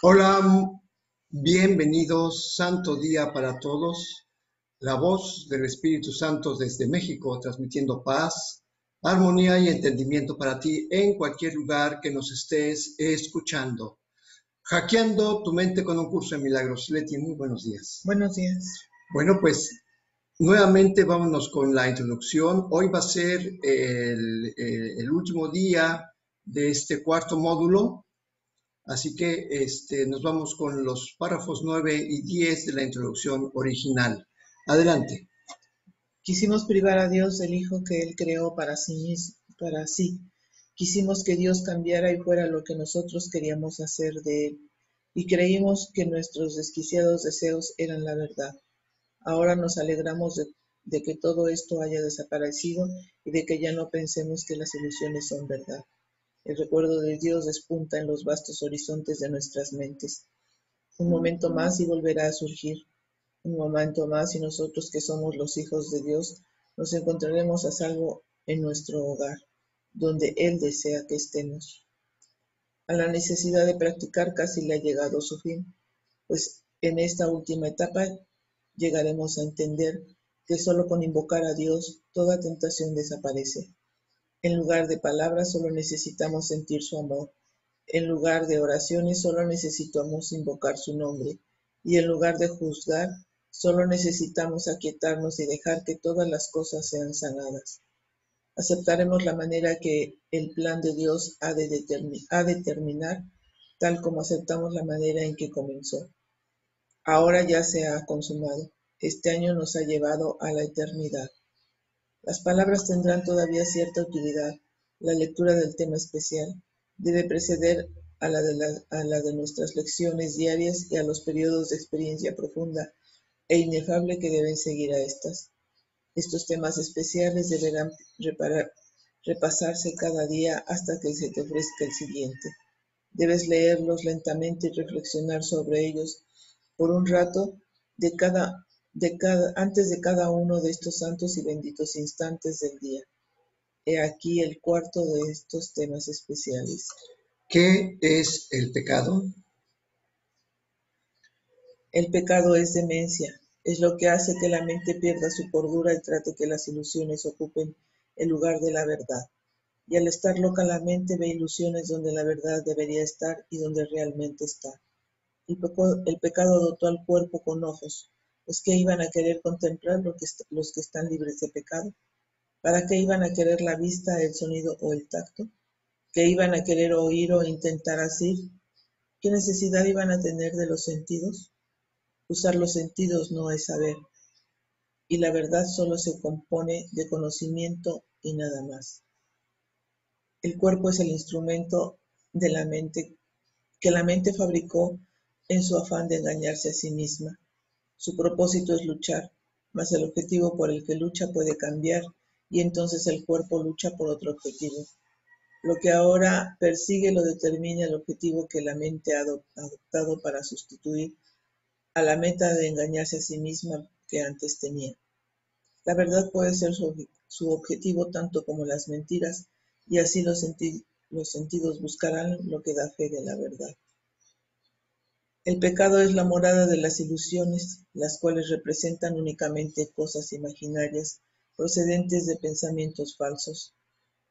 Hola, bienvenidos, santo día para todos. La voz del Espíritu Santo desde México, transmitiendo paz, armonía y entendimiento para ti en cualquier lugar que nos estés escuchando. Hackeando tu mente con un curso de milagros. Leti, muy buenos días. Buenos días. Bueno, pues nuevamente vámonos con la introducción. Hoy va a ser el último día de este cuarto módulo. Así que nos vamos con los párrafos 9 y 10 de la introducción original. Adelante. Quisimos privar a Dios del Hijo que Él creó para sí. Quisimos que Dios cambiara y fuera lo que nosotros queríamos hacer de Él. Y creímos que nuestros desquiciados deseos eran la verdad. Ahora nos alegramos de que todo esto haya desaparecido y de que ya no pensemos que las ilusiones son verdad. El recuerdo de Dios despunta en los vastos horizontes de nuestras mentes. Un momento más y volverá a surgir. Un momento más y nosotros que somos los hijos de Dios nos encontraremos a salvo en nuestro hogar, donde Él desea que estemos. A la necesidad de practicar casi le ha llegado su fin, pues en esta última etapa llegaremos a entender que solo con invocar a Dios toda tentación desaparece. En lugar de palabras solo necesitamos sentir su amor. En lugar de oraciones solo necesitamos invocar su nombre. Y en lugar de juzgar, solo necesitamos aquietarnos y dejar que todas las cosas sean sanadas. Aceptaremos la manera que el plan de Dios ha de terminar, tal como aceptamos la manera en que comenzó. Ahora ya se ha consumado. Este año nos ha llevado a la eternidad. Las palabras tendrán todavía cierta utilidad. La lectura del tema especial debe preceder a la de nuestras lecciones diarias y a los periodos de experiencia profunda e inefable que deben seguir a estas. Estos temas especiales deberán repasarse cada día hasta que se te ofrezca el siguiente. Debes leerlos lentamente y reflexionar sobre ellos por un rato antes de cada uno de estos santos y benditos instantes del día. He aquí el cuarto de estos temas especiales. ¿Qué es el pecado? El pecado es demencia, es lo que hace que la mente pierda su cordura y trate que las ilusiones ocupen el lugar de la verdad. Y al estar loca la mente ve ilusiones donde la verdad debería estar y donde realmente está. El pecado dotó al cuerpo con ojos, pues ¿qué iban a querer contemplar los que están libres de pecado? ¿Para qué iban a querer la vista, el sonido o el tacto? ¿Qué iban a querer oír o intentar asir? ¿Qué necesidad iban a tener de los sentidos? Usar los sentidos no es saber, y la verdad solo se compone de conocimiento y nada más. El cuerpo es el instrumento de la mente que la mente fabricó en su afán de engañarse a sí misma. Su propósito es luchar, mas el objetivo por el que lucha puede cambiar y entonces el cuerpo lucha por otro objetivo. Lo que ahora persigue lo determina el objetivo que la mente ha adoptado para sustituir a la meta de engañarse a sí misma que antes tenía. La verdad puede ser su objetivo tanto como las mentiras, y así los sentidos buscarán lo que da fe de la verdad. El pecado es la morada de las ilusiones, las cuales representan únicamente cosas imaginarias procedentes de pensamientos falsos.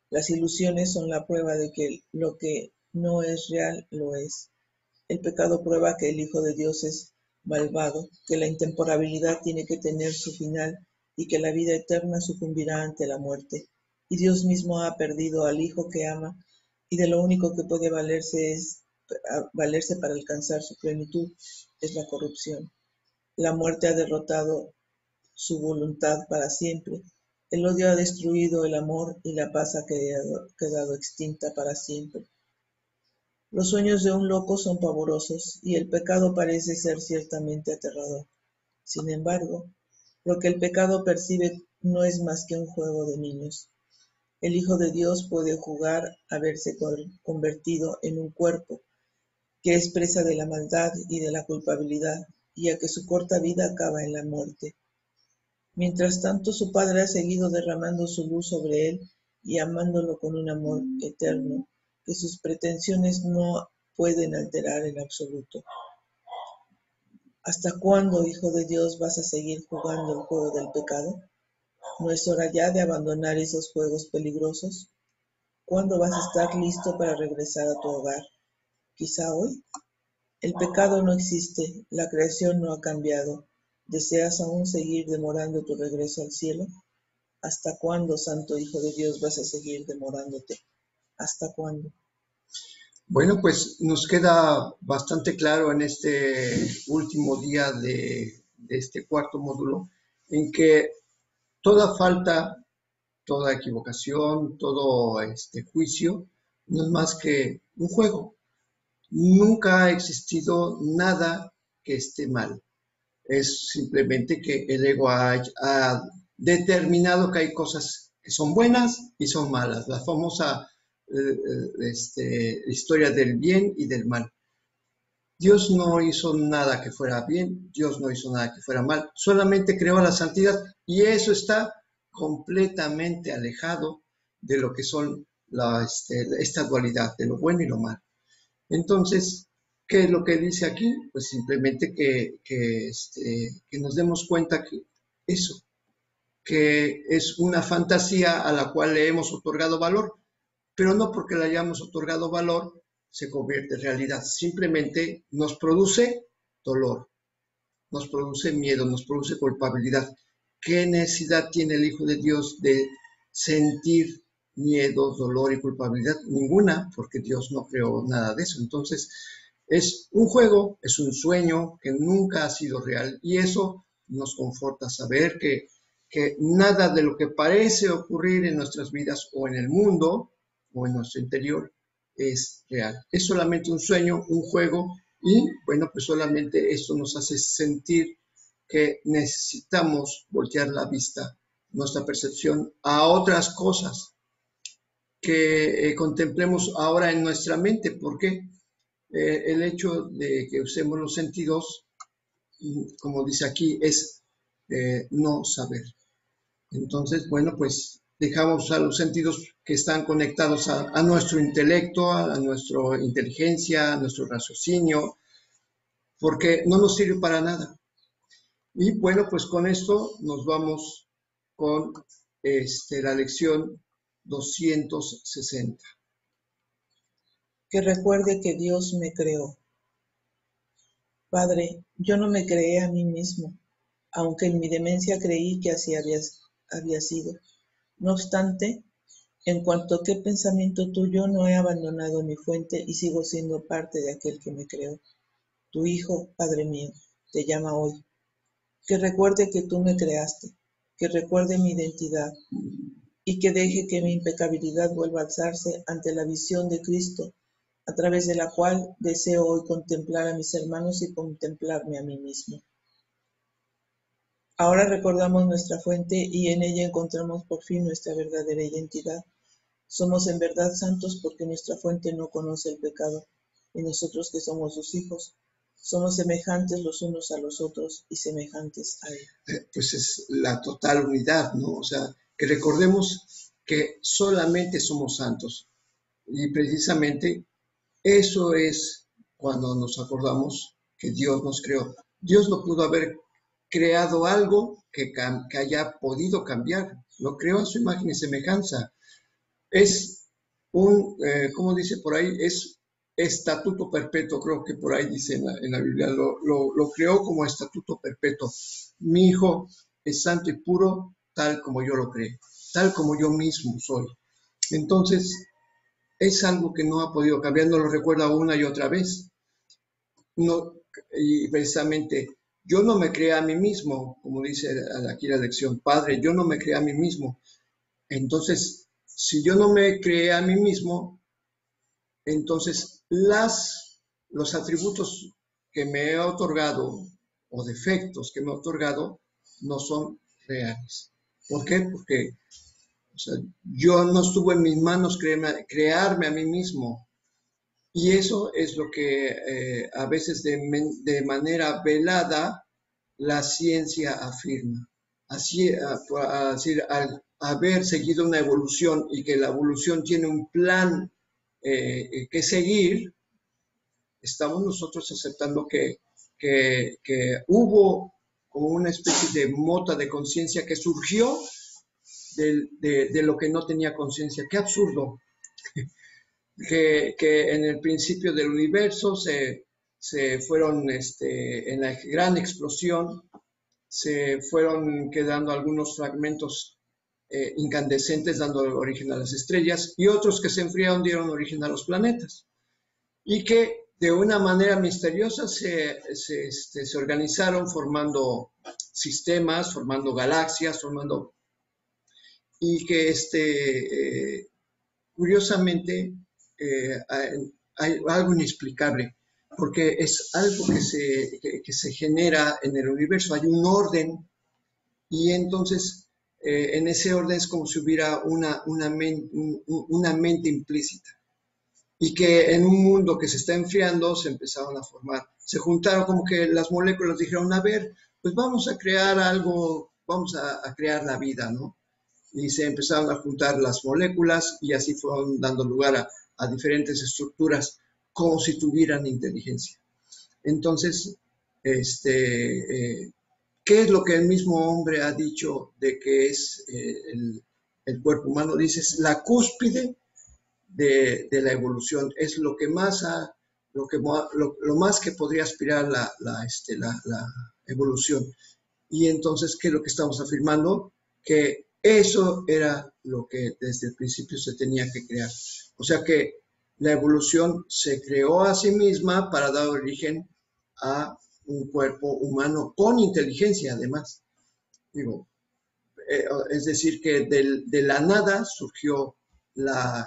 Las ilusiones son la prueba de que lo que no es real lo es. El pecado prueba que el Hijo de Dios es malvado, que la intemporalidad tiene que tener su final y que la vida eterna sucumbirá ante la muerte. Y Dios mismo ha perdido al Hijo que ama, y de lo único que puede valerse para alcanzar su plenitud es la corrupción. La muerte ha derrotado su voluntad para siempre. El odio ha destruido el amor y la paz ha quedado extinta para siempre. Los sueños de un loco son pavorosos y el pecado parece ser ciertamente aterrador. Sin embargo, lo que el pecado percibe no es más que un juego de niños. El Hijo de Dios puede jugar a verse convertido en un cuerpo que es presa de la maldad y de la culpabilidad, y a que su corta vida acaba en la muerte. Mientras tanto, su Padre ha seguido derramando su luz sobre él y amándolo con un amor eterno que sus pretensiones no pueden alterar en absoluto. ¿Hasta cuándo, Hijo de Dios, vas a seguir jugando el juego del pecado? ¿No es hora ya de abandonar esos juegos peligrosos? ¿Cuándo vas a estar listo para regresar a tu hogar? ¿Quizá hoy? El pecado no existe, la creación no ha cambiado. ¿Deseas aún seguir demorando tu regreso al cielo? ¿Hasta cuándo, Santo Hijo de Dios, vas a seguir demorándote? ¿Hasta cuándo? Bueno, pues nos queda bastante claro en este último día de este cuarto módulo, en que toda falta, toda equivocación, todo este juicio, no es más que un juego. Nunca ha existido nada que esté mal. Es simplemente que el ego ha determinado que hay cosas que son buenas y son malas. La famosa historia del bien y del mal. Dios no hizo nada que fuera bien, Dios no hizo nada que fuera mal, solamente creó la santidad y eso está completamente alejado de lo que son esta dualidad, de lo bueno y lo malo. Entonces, ¿qué es lo que dice aquí? Pues simplemente que nos demos cuenta que eso, que es una fantasía a la cual le hemos otorgado valor, pero no porque le hayamos otorgado valor se convierte en realidad, simplemente nos produce dolor, nos produce miedo, nos produce culpabilidad. ¿Qué necesidad tiene el Hijo de Dios de sentir miedo, dolor y culpabilidad? Ninguna, porque Dios no creó nada de eso. Entonces, es un juego, es un sueño que nunca ha sido real y eso nos conforta saber que nada de lo que parece ocurrir en nuestras vidas o en el mundo o en nuestro interior es real. Es solamente un sueño, un juego y bueno, pues solamente esto nos hace sentir que necesitamos voltear la vista, nuestra percepción a otras cosas que contemplemos ahora en nuestra mente. ¿Por qué? El hecho de que usemos los sentidos, como dice aquí, es no saber. Entonces, bueno, pues dejamos a los sentidos que están conectados a nuestro intelecto, a nuestra inteligencia, a nuestro raciocinio, porque no nos sirve para nada. Y bueno, pues con esto nos vamos con la lección 260. Que recuerde que Dios me creó. Padre, yo no me creé a mí mismo, aunque en mi demencia creí que así había sido. No obstante, en cuanto a qué pensamiento tuyo, no he abandonado mi fuente y sigo siendo parte de aquel que me creó. Tu Hijo, Padre mío, te llama hoy. Que recuerde que tú me creaste, que recuerde mi identidad y que deje que mi impecabilidad vuelva a alzarse ante la visión de Cristo, a través de la cual deseo hoy contemplar a mis hermanos y contemplarme a mí mismo. Ahora recordamos nuestra fuente y en ella encontramos por fin nuestra verdadera identidad. Somos en verdad santos porque nuestra fuente no conoce el pecado, y nosotros que somos sus hijos, somos semejantes los unos a los otros y semejantes a Él. Pues es la total unidad, ¿no? O sea, que recordemos que solamente somos santos y precisamente eso es cuando nos acordamos que Dios nos creó. Dios no pudo haber creado algo que haya podido cambiar. Lo creó a su imagen y semejanza. Es ¿cómo dice por ahí? Es estatuto perpetuo, creo que por ahí dice en la Biblia. Lo creó como estatuto perpetuo. Mi hijo es santo y puro tal como yo lo creé, tal como yo mismo soy. Entonces, es algo que no ha podido cambiar, no lo recuerda una y otra vez. No, y precisamente, yo no me creé a mí mismo, como dice aquí la lección, Padre, yo no me creé a mí mismo. Entonces, si yo no me creé a mí mismo, entonces los atributos que me he otorgado o defectos que me he otorgado no son reales. ¿Por qué? Porque o sea, yo no estuvo en mis manos crearme a mí mismo. Y eso es lo que a veces de manera velada la ciencia afirma. Así, al haber seguido una evolución y que la evolución tiene un plan que seguir, estamos nosotros aceptando que hubo como una especie de mota de conciencia que surgió de lo que no tenía conciencia. ¡Qué absurdo! Que en el principio del universo se fueron, en la gran explosión, se fueron quedando algunos fragmentos incandescentes dando origen a las estrellas y otros que se enfriaron dieron origen a los planetas. Y que de una manera misteriosa se organizaron formando sistemas, formando galaxias, y que curiosamente hay algo inexplicable, porque es algo que se genera en el universo, hay un orden, y entonces en ese orden es como si hubiera una mente implícita, y que en un mundo que se está enfriando se empezaron a formar, se juntaron como que las moléculas dijeron, a ver, pues vamos a crear algo, vamos a crear la vida, ¿no? Y se empezaron a juntar las moléculas y así fueron dando lugar a diferentes estructuras como si tuvieran inteligencia. Entonces, ¿qué es lo que el mismo hombre ha dicho de que es el cuerpo humano? Dice, es la cúspide de la evolución, es lo que más lo más que podría aspirar la evolución. Y entonces, ¿qué es lo que estamos afirmando? Que eso era lo que desde el principio se tenía que crear. O sea que la evolución se creó a sí misma para dar origen a un cuerpo humano con inteligencia, además. Digo, es decir, que de la nada surgió la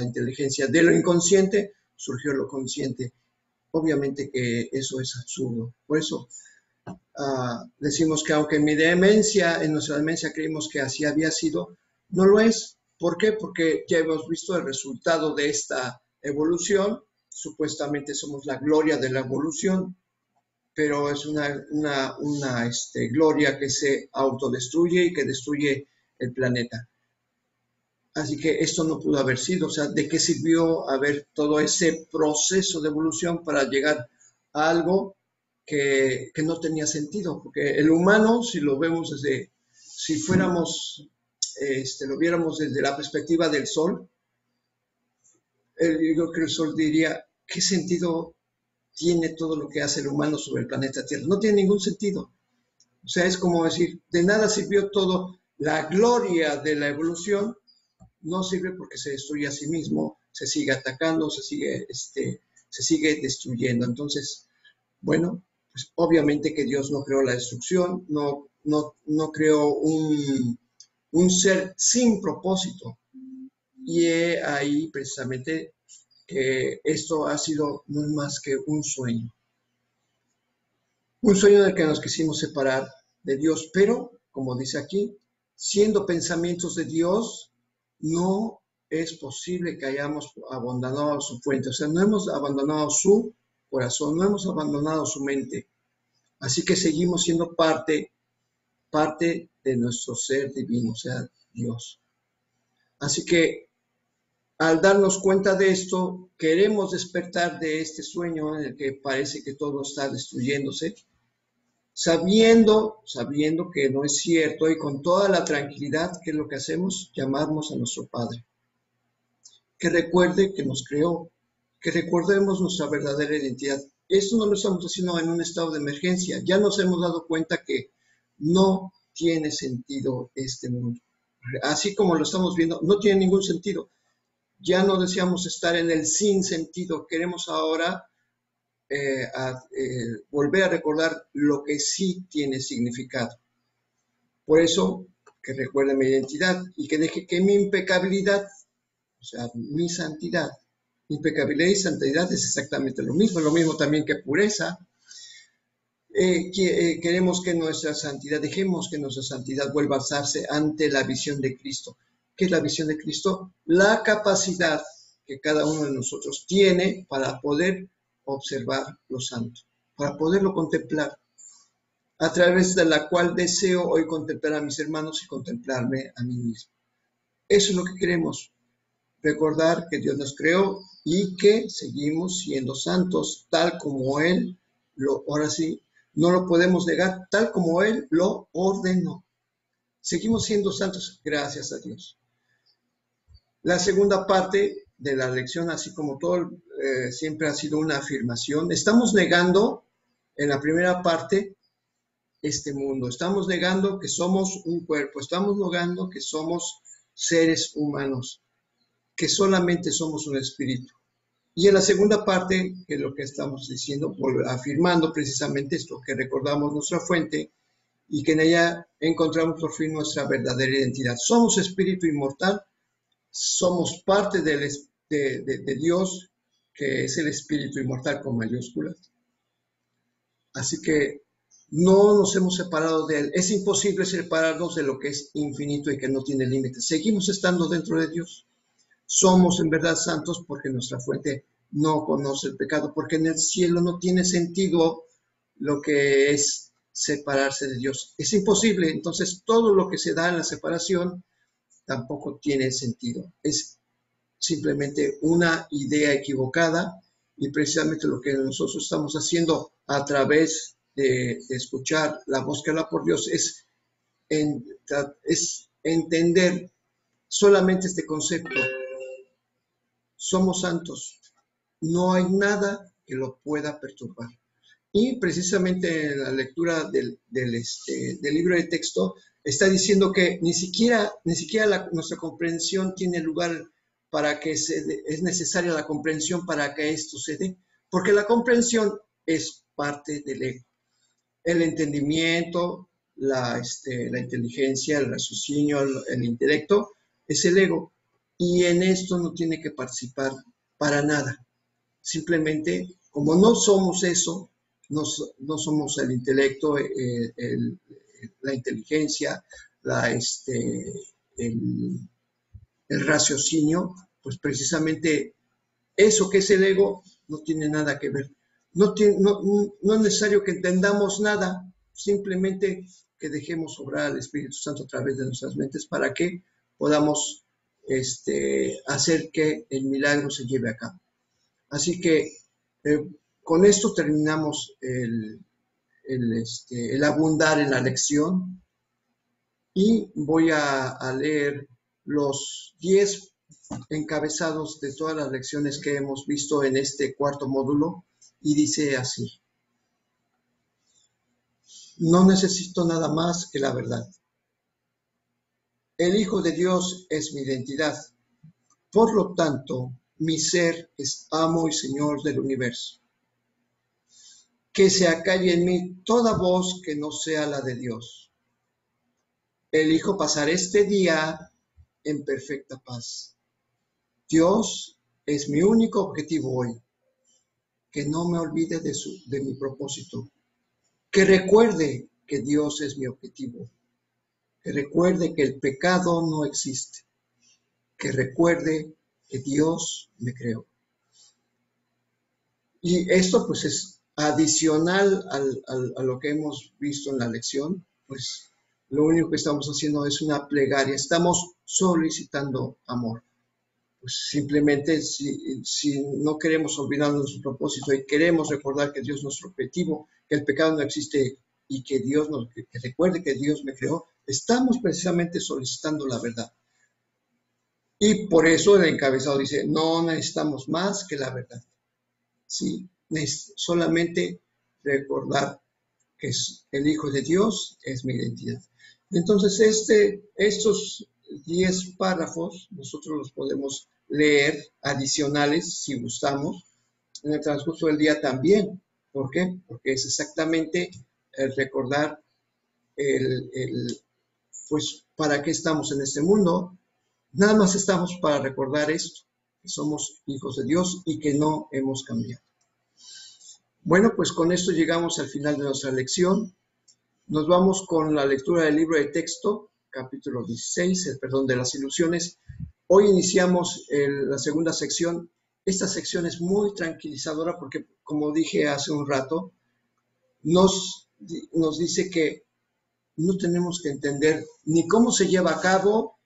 inteligencia, de lo inconsciente surgió lo consciente. Obviamente que eso es absurdo. Por eso decimos que aunque en nuestra demencia creímos que así había sido, no lo es. ¿Por qué? Porque ya hemos visto el resultado de esta evolución. Supuestamente somos la gloria de la evolución, pero es una gloria que se autodestruye y que destruye el planeta. Así que esto no pudo haber sido. O sea, ¿de qué sirvió haber todo ese proceso de evolución para llegar a algo que no tenía sentido? Porque el humano, si lo vemos si fuéramos, lo viéramos desde la perspectiva del Sol, yo creo que el Sol diría, ¿qué sentido tiene todo lo que hace el humano sobre el planeta Tierra? No tiene ningún sentido. O sea, es como decir, de nada sirvió todo, la gloria de la evolución no sirve porque se destruye a sí mismo, se sigue atacando, se sigue destruyendo. Entonces, bueno, pues obviamente que Dios no creó la destrucción, no creó un ser sin propósito. Y ahí precisamente que esto ha sido no más que un sueño. Un sueño del que nos quisimos separar de Dios, pero, como dice aquí, siendo pensamientos de Dios, no es posible que hayamos abandonado su fuente. O sea, no hemos abandonado su corazón, no hemos abandonado su mente. Así que seguimos siendo parte de nuestro ser divino, o sea, Dios. Así que al darnos cuenta de esto, queremos despertar de este sueño en el que parece que todo está destruyéndose, sabiendo que no es cierto y con toda la tranquilidad que es lo que hacemos, llamarnos a nuestro Padre. Que recuerde que nos creó, que recordemos nuestra verdadera identidad. Esto no lo estamos haciendo en un estado de emergencia. Ya nos hemos dado cuenta que no tiene sentido este mundo. Así como lo estamos viendo, no tiene ningún sentido. Ya no deseamos estar en el sin sentido. Queremos ahora volver a recordar lo que sí tiene significado. Por eso, que recuerde mi identidad y que deje que mi impecabilidad, o sea, mi santidad, impecabilidad y santidad es exactamente lo mismo también que pureza. Queremos que nuestra santidad, dejemos que nuestra santidad vuelva a alzarse ante la visión de Cristo. ¿Qué es la visión de Cristo? La capacidad que cada uno de nosotros tiene para poder observar lo santo, para poderlo contemplar, a través de la cual deseo hoy contemplar a mis hermanos y contemplarme a mí mismo. Eso es lo que queremos. recordar que Dios nos creó y que seguimos siendo santos tal como Él ahora sí, no lo podemos negar, tal como Él lo ordenó. Seguimos siendo santos, gracias a Dios. La segunda parte de la lección, así como todo, siempre ha sido una afirmación. Estamos negando en la primera parte este mundo. Estamos negando que somos un cuerpo. Estamos negando que somos seres humanos, que solamente somos un espíritu. Y en la segunda parte, que es lo que estamos diciendo, afirmando precisamente esto, que recordamos nuestra fuente y que en ella encontramos por fin nuestra verdadera identidad. Somos espíritu inmortal, somos parte de Dios, que es el espíritu inmortal con mayúsculas. Así que no nos hemos separado de Él. Es imposible separarnos de lo que es infinito y que no tiene límites. Seguimos estando dentro de Dios. Somos en verdad santos porque nuestra fuente no conoce el pecado, porque en el cielo no tiene sentido lo que es separarse de Dios. Es imposible. Entonces todo lo que se da en la separación tampoco tiene sentido. Es simplemente una idea equivocada y precisamente lo que nosotros estamos haciendo a través de escuchar la voz que habla por Dios es entender solamente este concepto. Somos santos. No hay nada que lo pueda perturbar. Y precisamente en la lectura del libro de texto está diciendo que ni siquiera nuestra comprensión tiene lugar para que es necesaria la comprensión para que esto se dé, porque la comprensión es parte del ego. El entendimiento, la inteligencia, el raciocinio, el intelecto, es el ego. Y en esto no tiene que participar para nada. Simplemente, como no somos eso, no somos el intelecto, la inteligencia, el raciocinio, pues precisamente eso que es el ego no tiene nada que ver. No es necesario que entendamos nada, simplemente que dejemos obrar al Espíritu Santo a través de nuestras mentes para que podamos hacer que el milagro se lleve a cabo. Así que con esto terminamos el abundar en la lección y voy a leer los 10 encabezados de todas las lecciones que hemos visto en este cuarto módulo y dice así: no necesito nada más que la verdad. El Hijo de Dios es mi identidad. Por lo tanto, mi ser es amo y Señor del universo. Que se acalle en mí toda voz que no sea la de Dios. Elijo pasar este día en perfecta paz. Dios es mi único objetivo hoy. Que no me olvide de mi propósito. Que recuerde que Dios es mi objetivo. Que recuerde que el pecado no existe. Que recuerde que Dios me creó. Y esto pues es adicional a lo que hemos visto en la lección, pues lo único que estamos haciendo es una plegaria, estamos solicitando amor. Pues simplemente si no queremos olvidar nuestro propósito y queremos recordar que Dios es nuestro objetivo, que el pecado no existe y que que recuerde que Dios me creó, estamos precisamente solicitando la verdad. Y por eso el encabezado dice, no necesitamos más que la verdad. Sí, solamente recordar que es el Hijo de Dios es mi identidad. Entonces, estos 10 párrafos nosotros los podemos leer adicionales si gustamos en el transcurso del día también. ¿Por qué? Porque es exactamente el recordar pues para qué estamos en este mundo. Nada más estamos para recordar esto, que somos hijos de Dios y que no hemos cambiado. Bueno, pues con esto llegamos al final de nuestra lección. Nos vamos con la lectura del libro de texto, capítulo 16, el perdón de las ilusiones. Hoy iniciamos la segunda sección. Esta sección es muy tranquilizadora porque, como dije hace un rato, nos dice que no tenemos que entender ni cómo se lleva a cabo,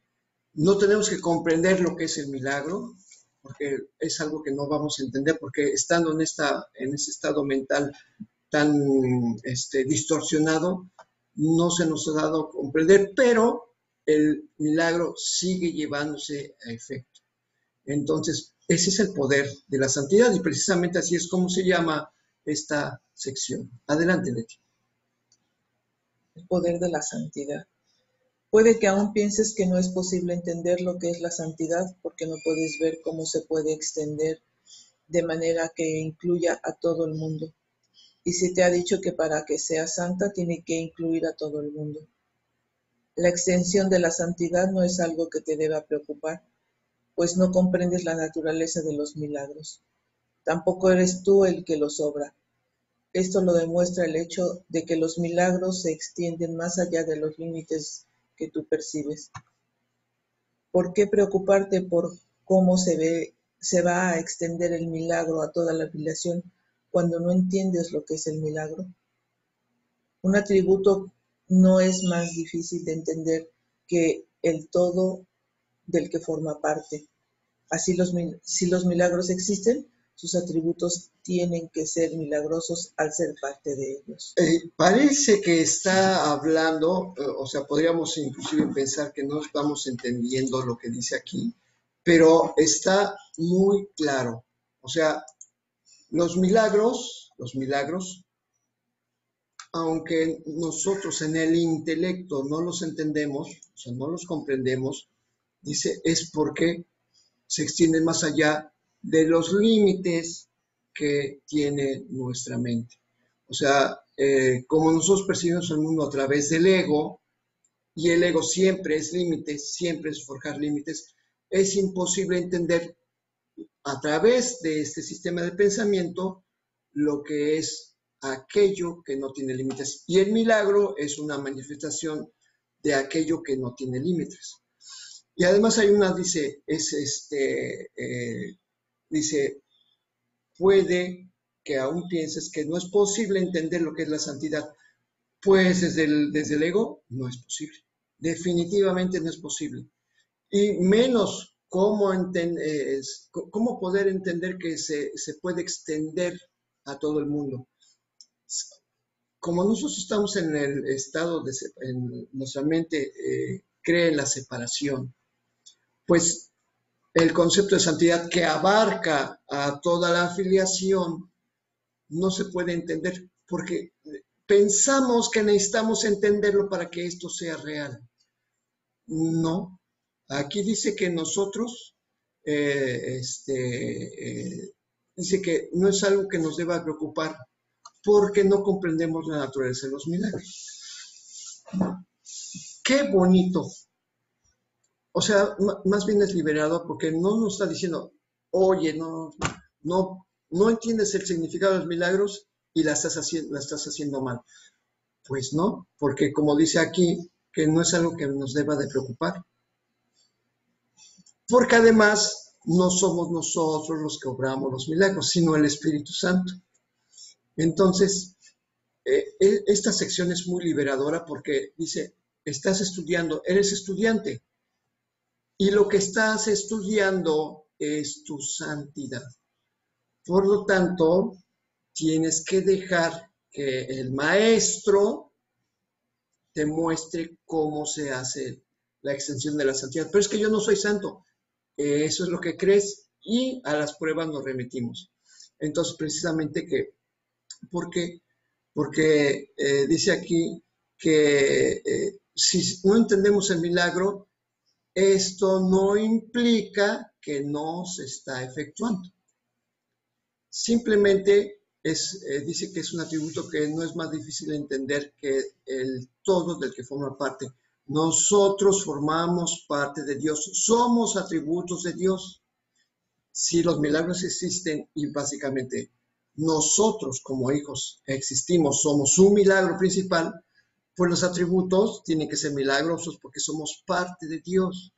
No tenemos que comprender lo que es el milagro, porque es algo que no vamos a entender, porque estando en ese estado mental tan distorsionado, no se nos ha dado a comprender, pero el milagro sigue llevándose a efecto. Entonces, ese es el poder de la santidad y precisamente así es como se llama esta sección. Adelante, Leti. El poder de la santidad. Puede que aún pienses que no es posible entender lo que es la santidad porque no puedes ver cómo se puede extender de manera que incluya a todo el mundo. Y se te ha dicho que para que sea santa tiene que incluir a todo el mundo. La extensión de la santidad no es algo que te deba preocupar, pues no comprendes la naturaleza de los milagros. Tampoco eres tú el que los obra. Esto lo demuestra el hecho de que los milagros se extienden más allá de los límites que tú percibes. ¿Por qué preocuparte por cómo se va a extender el milagro a toda la creación cuando no entiendes lo que es el milagro? Un atributo no es más difícil de entender que el todo del que forma parte. Así si los milagros existen, sus atributos tienen que ser milagrosos al ser parte de ellos. Parece que está hablando, o sea, podríamos inclusive pensar que no estamos entendiendo lo que dice aquí, pero está muy claro. O sea, los milagros, aunque nosotros en el intelecto no los entendemos, o sea, no los comprendemos, dice, es porque se extienden más allá de los límites que tiene nuestra mente. O sea, como nosotros percibimos el mundo a través del ego, y el ego siempre es límites, siempre es forjar límites, es imposible entender a través de este sistema de pensamiento lo que es aquello que no tiene límites. Y el milagro es una manifestación de aquello que no tiene límites. Y además hay una, dice, dice, puede que aún pienses que no es posible entender lo que es la santidad. Pues desde el ego no es posible. Definitivamente no es posible. Y menos cómo poder entender que se puede extender a todo el mundo. Como nosotros estamos en el estado en nuestra mente cree en la separación, pues el concepto de santidad que abarca a toda la afiliación no se puede entender porque pensamos que necesitamos entenderlo para que esto sea real. No. Aquí dice que nosotros, dice que no es algo que nos deba preocupar porque no comprendemos la naturaleza de los milagros. Qué bonito. O sea, más bien es liberador porque no nos está diciendo, oye, no entiendes el significado de los milagros y la estás haciendo mal. Pues no, porque como dice aquí, que no es algo que nos deba de preocupar. Porque además no somos nosotros los que obramos los milagros, sino el Espíritu Santo. Entonces, esta sección es muy liberadora porque dice, estás estudiando, eres estudiante, y lo que estás estudiando es tu santidad. Por lo tanto, tienes que dejar que el maestro te muestre cómo se hace la extensión de la santidad. Pero es que yo no soy santo. Eso es lo que crees y a las pruebas nos remitimos. Entonces, precisamente ¿por qué? Porque dice aquí que si no entendemos el milagro, esto no implica que no se está efectuando. Simplemente dice que es un atributo que no es más difícil de entender que el todo del que forma parte. Nosotros formamos parte de Dios, somos atributos de Dios. Si los milagros existen y básicamente nosotros como hijos existimos, somos un milagro principal, pues los atributos tienen que ser milagrosos porque somos parte de Dios.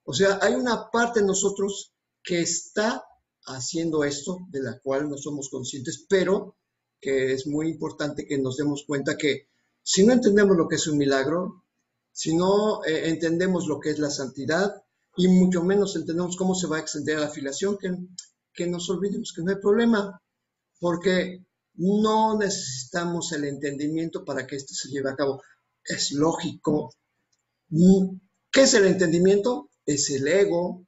O sea, hay una parte de nosotros que está haciendo esto, de la cual no somos conscientes, pero que es muy importante que nos demos cuenta que si no entendemos lo que es un milagro, si no entendemos lo que es la santidad, y mucho menos entendemos cómo se va a extender a la filiación, que nos olvidemos que no hay problema, porque no necesitamos el entendimiento para que esto se lleve a cabo. Es lógico. ¿Qué es el entendimiento? Es el ego.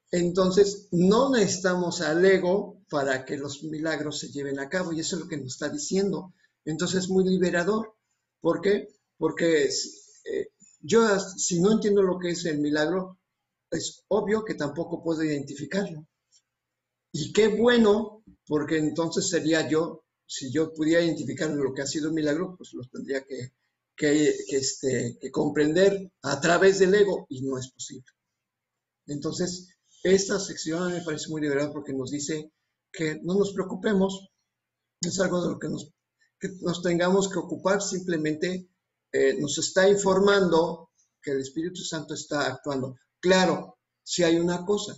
Entonces, no necesitamos al ego para que los milagros se lleven a cabo, y eso es lo que nos está diciendo. Entonces, es muy liberador. ¿Por qué? Porque yo, si no entiendo lo que es el milagro, es obvio que tampoco puedo identificarlo. Y qué bueno, porque entonces sería yo, si yo pudiera identificar lo que ha sido un milagro, pues lo tendría que comprender a través del ego, y no es posible. Entonces, esta sección me parece muy liberadora porque nos dice que no nos preocupemos, es algo de lo que nos tengamos que ocupar, simplemente nos está informando que el Espíritu Santo está actuando. Claro, si hay una cosa,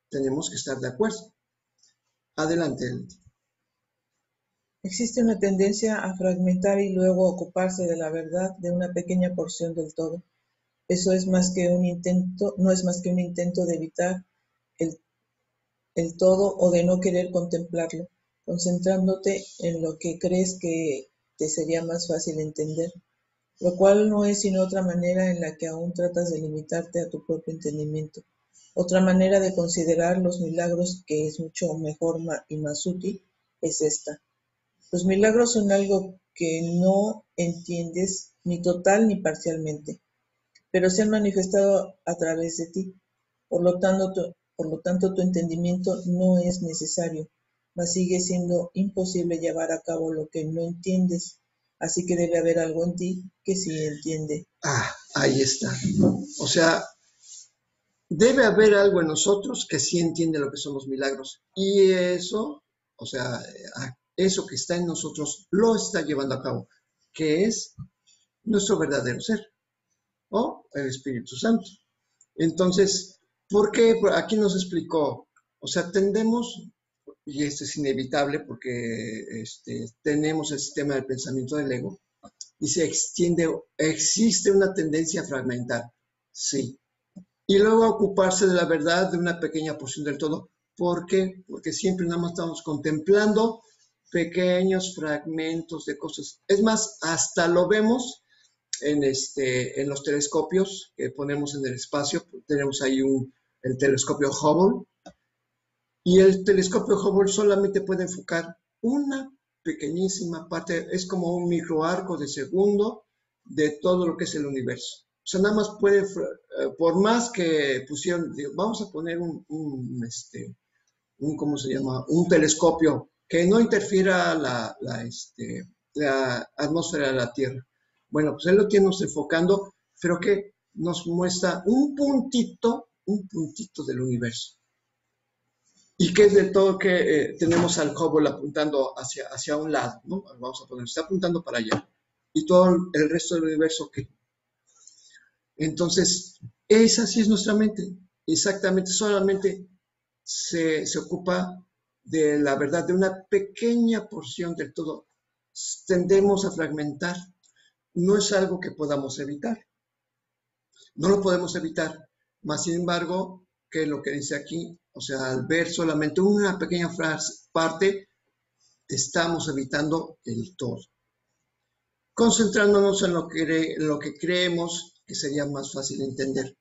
tenemos que estar de acuerdo. Adelante. Existe una tendencia a fragmentar y luego ocuparse de la verdad de una pequeña porción del todo. Eso es más que un intento, no es más que un intento de evitar el todo o de no querer contemplarlo, concentrándote en lo que crees que te sería más fácil entender, lo cual no es sino otra manera en la que aún tratas de limitarte a tu propio entendimiento. Otra manera de considerar los milagros, que es mucho mejor y más útil, es esta. Los milagros son algo que no entiendes ni total ni parcialmente, pero se han manifestado a través de ti. Por lo tanto, tu entendimiento no es necesario, mas sigue siendo imposible llevar a cabo lo que no entiendes. Así que debe haber algo en ti que sí entiende. Ahí está. O sea, debe haber algo en nosotros que sí entiende lo que son los milagros. Y eso, o sea, eso que está en nosotros lo está llevando a cabo, que es nuestro verdadero ser, o el Espíritu Santo. Entonces, ¿por qué? Aquí nos explicó, o sea, tendemos, y esto es inevitable porque tenemos el sistema del pensamiento del ego, y se extiende, existe una tendencia a fragmentar, sí, y luego a ocuparse de la verdad de una pequeña porción del todo. ¿Por qué? Porque siempre nada más estamos contemplando pequeños fragmentos de cosas. Es más, hasta lo vemos en los telescopios que ponemos en el espacio. Tenemos ahí el telescopio Hubble, y el telescopio Hubble solamente puede enfocar una pequeñísima parte, es como un microarco de segundo de todo lo que es el universo. O sea, nada más puede, por más que pusieron, vamos a poner ¿cómo se llama? Un telescopio que no interfiera la atmósfera de la Tierra. Bueno, pues él lo tiene enfocando, pero que nos muestra un puntito del universo. Y que es de todo que tenemos al Hubble apuntando hacia un lado, ¿no? Vamos a poner, está apuntando para allá. Y todo el resto del universo, ¿qué? Entonces, esa sí es nuestra mente. Exactamente, solamente se ocupa de la verdad, de una pequeña porción del todo. Tendemos a fragmentar. No es algo que podamos evitar. No lo podemos evitar. Más sin embargo, que lo que dice aquí, o sea, al ver solamente una pequeña parte, estamos evitando el todo. Concentrándonos en lo que creemos que sería más fácil entender.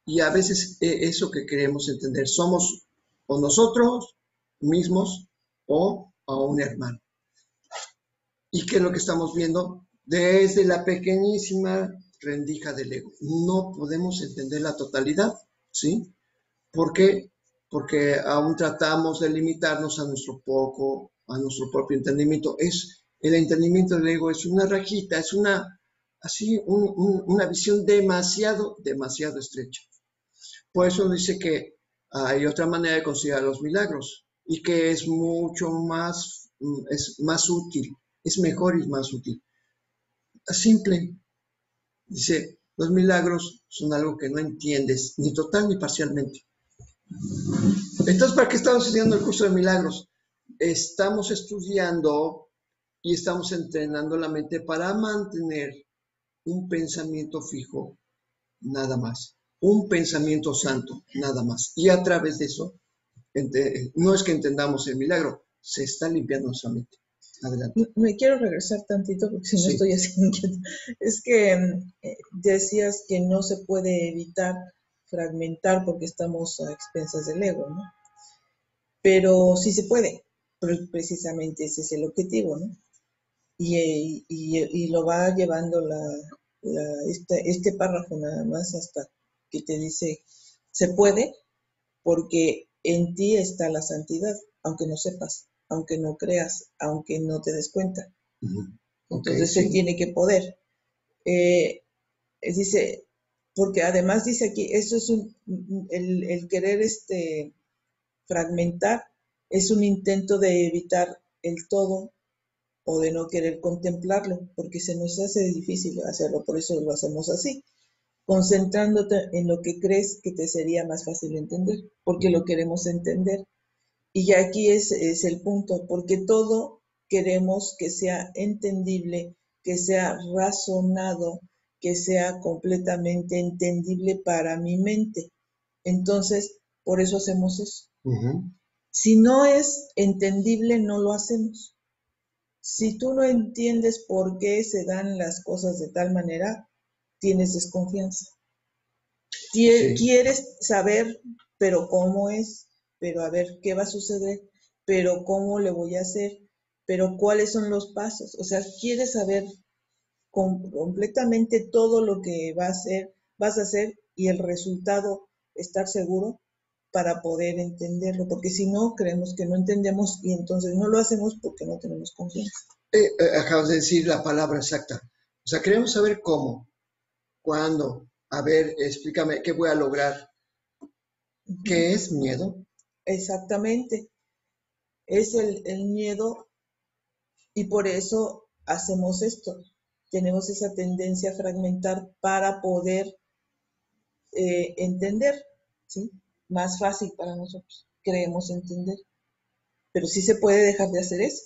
Y a veces eso que queremos entender somos o nosotros mismos o a un hermano. ¿Y qué es lo que estamos viendo? Desde la pequeñísima rendija del ego. No podemos entender la totalidad, ¿sí? ¿Por qué? Porque aún tratamos de limitarnos a nuestro propio entendimiento. El entendimiento del ego es una rajita, es una visión demasiado estrecha. Por eso dice que hay otra manera de considerar los milagros y que es mucho más, es más útil, es mejor y más útil. Simple. Dice, los milagros son algo que no entiendes ni total ni parcialmente. Entonces, ¿para qué estamos estudiando el curso de milagros? Estamos estudiando y estamos entrenando la mente para mantener un pensamiento fijo, nada más. un pensamiento santo, nada más. Y a través de eso, no es que entendamos el milagro, se está limpiando nuestra mente. Adelante. Me quiero regresar tantito porque si no Sí. estoy así inquieta. Es que decías que no se puede evitar fragmentar porque estamos a expensas del ego, ¿no? Pero sí se puede, precisamente ese es el objetivo, ¿no? Y lo va llevando este párrafo nada más hasta que te dice, se puede porque en ti está la santidad, aunque no sepas, aunque no creas, aunque no te des cuenta. Okay, Entonces se sí. tiene que poder. Dice, porque además dice aquí, eso es el querer fragmentar, es un intento de evitar el todo o de no querer contemplarlo, porque se nos hace difícil hacerlo, por eso lo hacemos así, concentrándote en lo que crees que te sería más fácil entender, porque lo queremos entender. Y ya aquí es el punto, porque todo queremos que sea entendible, que sea razonado, que sea completamente entendible para mi mente. Entonces, por eso hacemos eso. Si no es entendible, no lo hacemos. Si tú no entiendes por qué se dan las cosas de tal manera, tienes desconfianza. Sí. Quieres saber, pero cómo es, pero a ver qué va a suceder, pero cómo le voy a hacer, pero cuáles son los pasos. O sea, quieres saber completamente todo lo que vas a hacer y el resultado, estar seguro para poder entenderlo, porque si no, creemos que no entendemos y entonces no lo hacemos porque no tenemos confianza. Acabas de decir la palabra exacta. O sea, queremos saber cómo, cuándo. A ver, explícame, ¿qué voy a lograr? ¿Qué es miedo? Exactamente. Es el miedo y por eso hacemos esto. Tenemos esa tendencia a fragmentar para poder entender, ¿sí? Más fácil para nosotros. Creemos entender. Pero sí se puede dejar de hacer eso.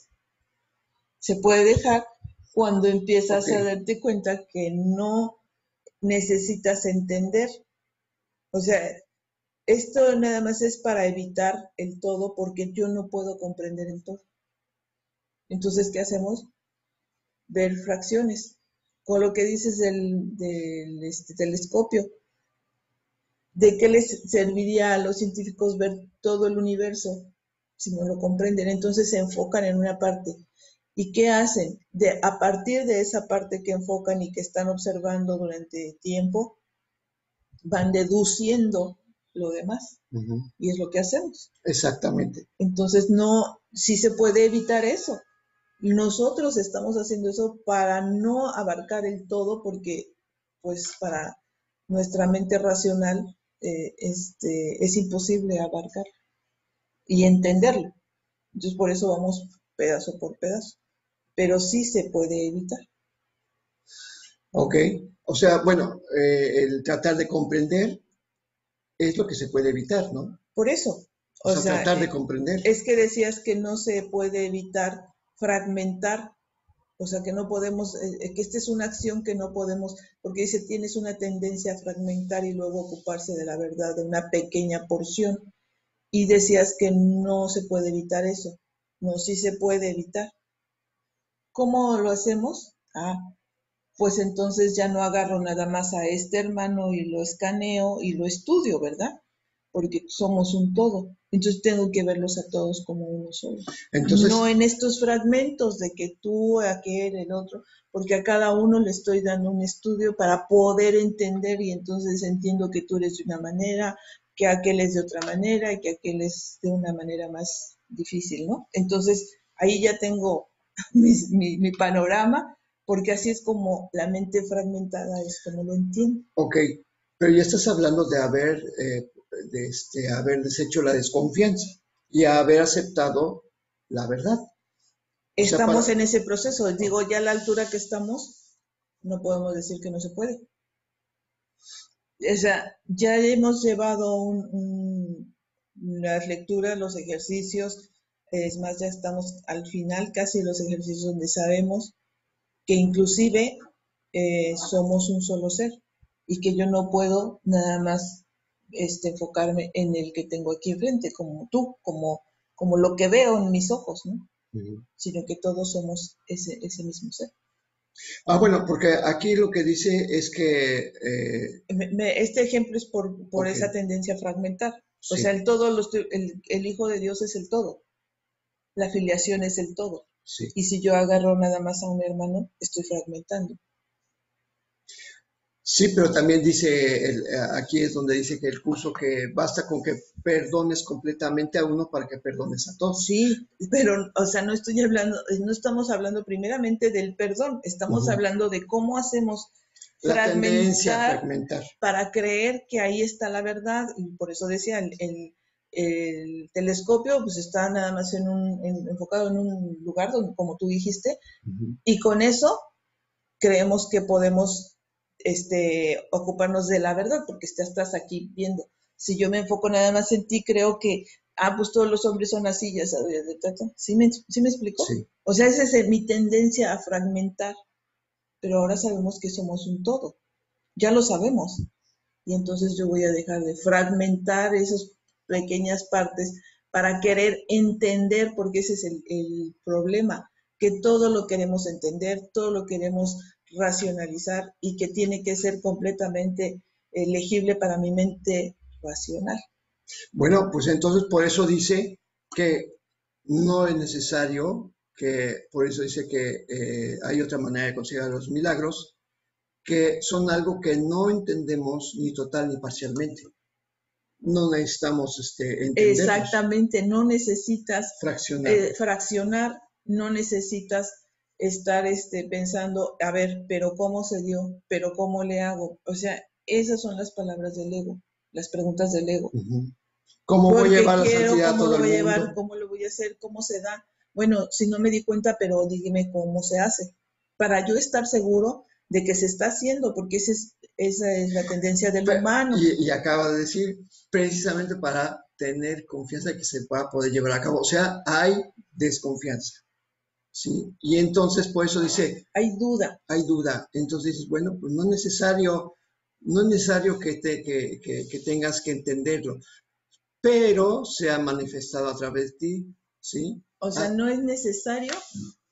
Se puede dejar cuando empiezas a darte cuenta que no necesitas entender. O sea, esto nada más es para evitar el todo porque yo no puedo comprender el todo. Entonces, ¿qué hacemos? Ver fracciones. Con lo que dices del telescopio, ¿de qué les serviría a los científicos ver todo el universo si no lo comprenden? Entonces se enfocan en una parte. ¿Y qué hacen? A partir de esa parte que enfocan y que están observando durante tiempo, van deduciendo lo demás. Y es lo que hacemos. Exactamente. Entonces, no, sí se puede evitar eso. Nosotros estamos haciendo eso para no abarcar el todo, porque, pues, para nuestra mente racional es imposible abarcar y entenderlo. Entonces, por eso vamos pedazo por pedazo. Pero sí se puede evitar. Ok. O sea, bueno, el tratar de comprender es lo que se puede evitar, ¿no? Por eso. O sea, tratar de comprender. Es que decías que no se puede evitar fragmentar. O sea, que no podemos, que esta es una acción que no podemos, porque dice, tienes una tendencia a fragmentar y luego ocuparse de la verdad, de una pequeña porción. Y decías que no se puede evitar eso. No, sí se puede evitar. ¿Cómo lo hacemos? Pues entonces ya no agarro nada más a este hermano y lo escaneo y lo estudio, ¿verdad? Porque somos un todo. Entonces tengo que verlos a todos como uno solo. Entonces, no en estos fragmentos de que tú, aquel, el otro, porque a cada uno le estoy dando un estudio para poder entender y entonces entiendo que tú eres de una manera, que aquel es de otra manera y que aquel es de una manera más difícil, ¿no? Entonces ahí ya tengo mi panorama, porque así es como la mente fragmentada es como lo entiendo. Ok, pero ya estás hablando de haber deshecho la desconfianza y haber aceptado la verdad. Estamos en ese proceso. Digo, ya a la altura que estamos, no podemos decir que no se puede. O sea, ya hemos llevado las lecturas, los ejercicios, es más, ya estamos al final casi los ejercicios donde sabemos que inclusive somos un solo ser y que yo no puedo nada más enfocarme en el que tengo aquí enfrente, como tú, como lo que veo en mis ojos, ¿no? Sino que todos somos ese mismo ser. Bueno, porque aquí lo que dice es que... Este ejemplo es por okay. esa tendencia a fragmentar. Sí. O sea, el Hijo de Dios es el todo. La filiación es el todo. Sí. Y si yo agarro nada más a un hermano, estoy fragmentando. Sí, pero también dice, aquí es donde dice que el curso que basta con que perdones completamente a uno para que perdones a todos. Sí, pero, o sea, no estamos hablando primeramente del perdón, estamos hablando de cómo hacemos la tendencia a fragmentar para creer que ahí está la verdad. Y por eso decía, el telescopio pues está nada más enfocado en un lugar, donde, como tú dijiste, y con eso creemos que podemos ocuparnos de la verdad, porque estás aquí viendo. Si yo me enfoco nada más en ti, creo que, pues todos los hombres son así, ya sabes, ¿sí me explico? Sí. O sea, esa es mi tendencia a fragmentar, pero ahora sabemos que somos un todo, ya lo sabemos, y entonces yo voy a dejar de fragmentar esas pequeñas partes para querer entender, porque ese es el problema, que todo lo queremos entender, todo lo queremos racionalizar y que tiene que ser completamente legible para mi mente racional. Bueno, pues entonces por eso dice que no es necesario, por eso dice que hay otra manera de considerar los milagros, que son algo que no entendemos ni total ni parcialmente. No necesitamos entenderlos. Exactamente, no necesitas fraccionar, no necesitas estar pensando, a ver, pero ¿cómo se dio? ¿Pero cómo le hago? O sea, esas son las palabras del ego, las preguntas del ego. ¿Cómo voy a llevar la santidad a todo el mundo? ¿Cómo lo voy a hacer? ¿Cómo se da? Bueno, si no me di cuenta, pero dígame cómo se hace. Para yo estar seguro de que se está haciendo, porque esa es la tendencia del humano. Y acaba de decir, precisamente para tener confianza de que se va a poder llevar a cabo. O sea, hay desconfianza. ¿Sí? Y entonces por eso dice... Hay duda. Hay duda. Entonces dices, bueno, pues no es necesario que tengas que entenderlo, pero se ha manifestado a través de ti, ¿sí? O sea, no es necesario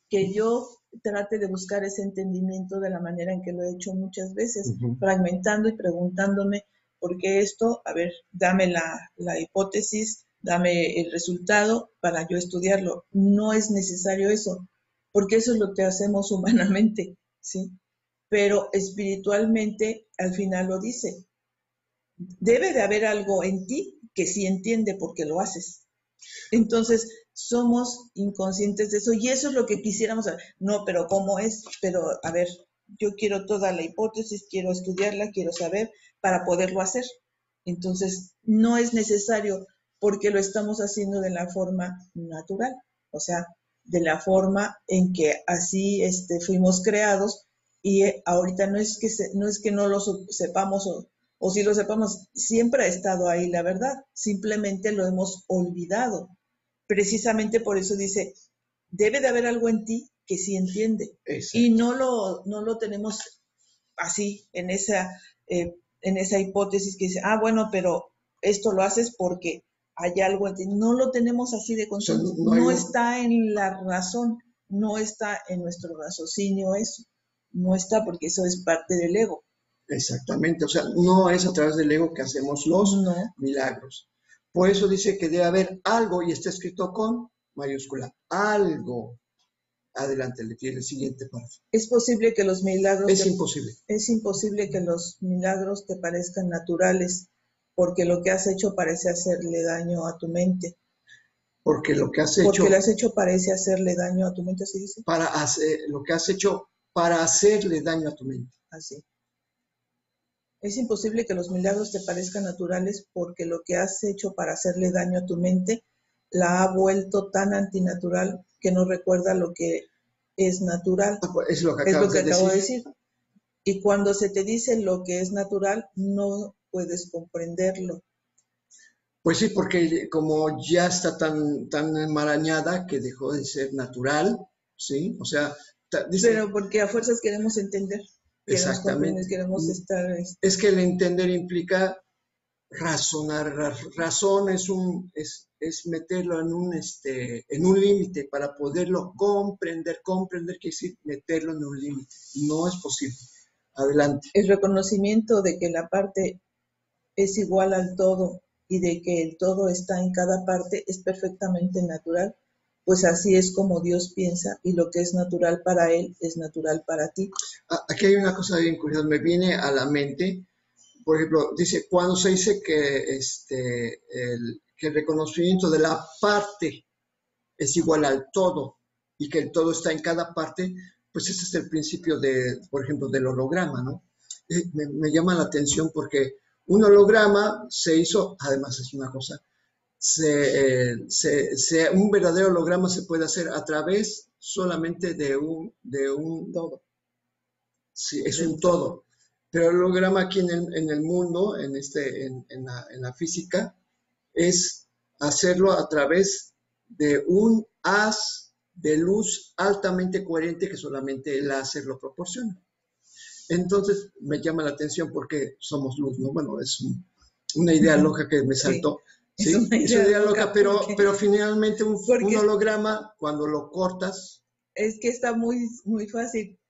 que yo trate de buscar ese entendimiento de la manera en que lo he hecho muchas veces, fragmentando y preguntándome, ¿por qué esto? A ver, dame la hipótesis, dame el resultado para yo estudiarlo. No es necesario eso, porque eso es lo que hacemos humanamente, ¿sí? Pero espiritualmente, al final lo dice, debe de haber algo en ti que sí entiende por qué lo haces. Entonces, somos inconscientes de eso y eso es lo que quisiéramos saber. No, pero ¿cómo es? Pero, a ver, yo quiero toda la hipótesis, quiero estudiarla, quiero saber para poderlo hacer. Entonces, no es necesario porque lo estamos haciendo de la forma natural, o sea, de la forma en que así fuimos creados y ahorita no es que no lo sepamos o si lo sepamos, siempre ha estado ahí la verdad, simplemente lo hemos olvidado. Precisamente por eso dice, debe de haber algo en ti que sí entiende. Exacto. Y no lo tenemos así, en esa hipótesis que dice, bueno, pero esto lo haces porque hay algo en ti. No lo tenemos así de consciente. No está en la razón, no está en nuestro raciocinio eso. No está porque eso es parte del ego. Exactamente, o sea, no es a través del ego que hacemos los milagros. Por eso dice que debe haber algo, y está escrito con mayúscula, algo. Adelante, le tiene el siguiente párrafo. Es posible que los milagros... imposible. Es imposible que los milagros te parezcan naturales, porque lo que has hecho parece hacerle daño a tu mente. Porque lo que has hecho... Porque lo has hecho parece hacerle daño a tu mente, ¿así dice? Lo que has hecho para hacerle daño a tu mente. Así. Es imposible que los milagros te parezcan naturales porque lo que has hecho para hacerle daño a tu mente la ha vuelto tan antinatural que no recuerda lo que es natural. Es lo que acabo de decir. Y cuando se te dice lo que es natural, no puedes comprenderlo. Pues sí, porque como ya está tan enmarañada que dejó de ser natural, ¿sí? O sea... Pero porque a fuerzas queremos entender. queremos comprender, exactamente. queremos estar... Es que el entender implica razonar. Razón es meterlo en un límite para poderlo comprender. Comprender quiere decir meterlo en un límite. No es posible. Adelante. El reconocimiento de que la parte es igual al todo y de que el todo está en cada parte es perfectamente natural, pues así es como Dios piensa y lo que es natural para Él es natural para ti. Aquí hay una cosa bien curiosa, me viene a la mente, por ejemplo, dice, cuando se dice que el reconocimiento de la parte es igual al todo y que el todo está en cada parte, pues ese es el principio por ejemplo, del holograma, ¿no? Me llama la atención porque un holograma se hizo, además es una cosa, un verdadero holograma se puede hacer a través solamente de un todo. Sí, es un todo. Pero el holograma aquí en el mundo, en la física, es hacerlo a través de un haz de luz altamente coherente que solamente el láser lo proporciona. Entonces me llama la atención porque somos luz, ¿no? Bueno, es una idea loca que me saltó. Sí, ¿sí? Es una idea loca, porque, pero finalmente un holograma, cuando lo cortas... Es que está muy, muy fácil.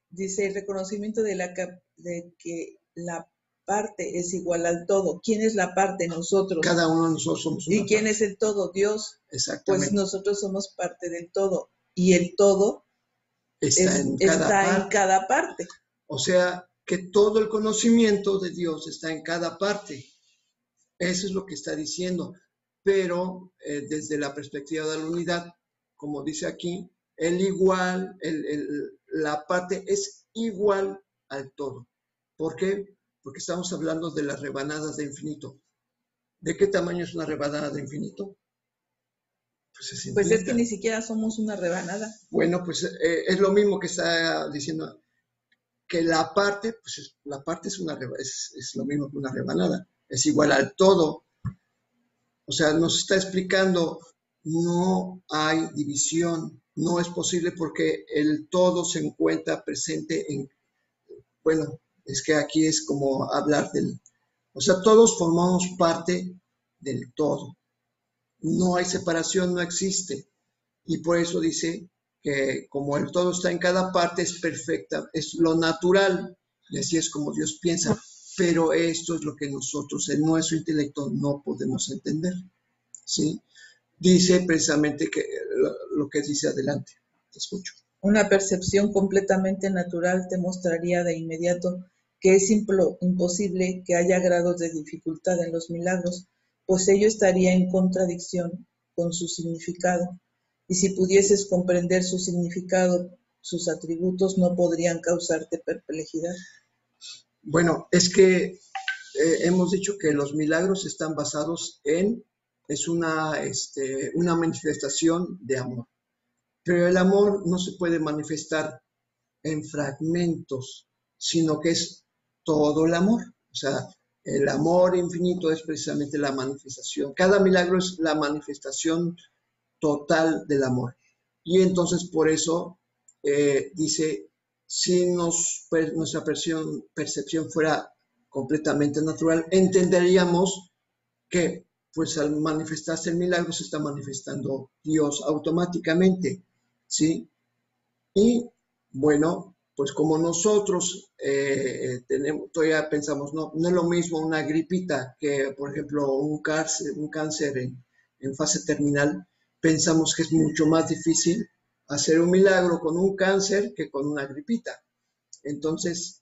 Dice el reconocimiento de que la parte es igual al todo. ¿Quién es la parte? Nosotros. Cada uno de nosotros somos una ¿Y quién parte. es el todo? Dios. Exactamente. Pues nosotros somos parte del todo. Y el todo está en cada parte. O sea, que todo el conocimiento de Dios está en cada parte. Eso es lo que está diciendo. Pero desde la perspectiva de la unidad, como dice aquí, la parte es igual al todo. ¿Por qué? Porque estamos hablando de las rebanadas de infinito. ¿De qué tamaño es una rebanada de infinito? Pues es que ni siquiera somos una rebanada. Bueno, pues es lo mismo que está diciendo, que la parte, pues la parte es lo mismo que una rebanada, es igual al todo. O sea, nos está explicando, no hay división, no es posible porque el todo se encuentra presente bueno, es que aquí es como hablar o sea, todos formamos parte del todo. No hay separación, no existe. Y por eso dice que como el todo está en cada parte, es perfecta, es lo natural, y así es como Dios piensa. Pero esto es lo que nosotros en nuestro intelecto no podemos entender. ¿Sí? Dice precisamente que lo que dice adelante. Te escucho. Una percepción completamente natural te mostraría de inmediato que es imposible que haya grados de dificultad en los milagros, pues ello estaría en contradicción con su significado. Y si pudieses comprender su significado, sus atributos no podrían causarte perplejidad. Bueno, es que hemos dicho que los milagros están basados es una manifestación de amor. Pero el amor no se puede manifestar en fragmentos, sino que es todo el amor. O sea, el amor infinito es precisamente la manifestación. Cada milagro es la manifestación total del amor. Y entonces por eso dice, si nuestra percepción fuera completamente natural, entenderíamos que pues al manifestarse el milagro se está manifestando Dios automáticamente, ¿sí? Y bueno, pues como nosotros todavía pensamos, no es lo mismo una gripita que, por ejemplo, un cáncer en fase terminal, pensamos que es mucho más difícil hacer un milagro con un cáncer que con una gripita. Entonces,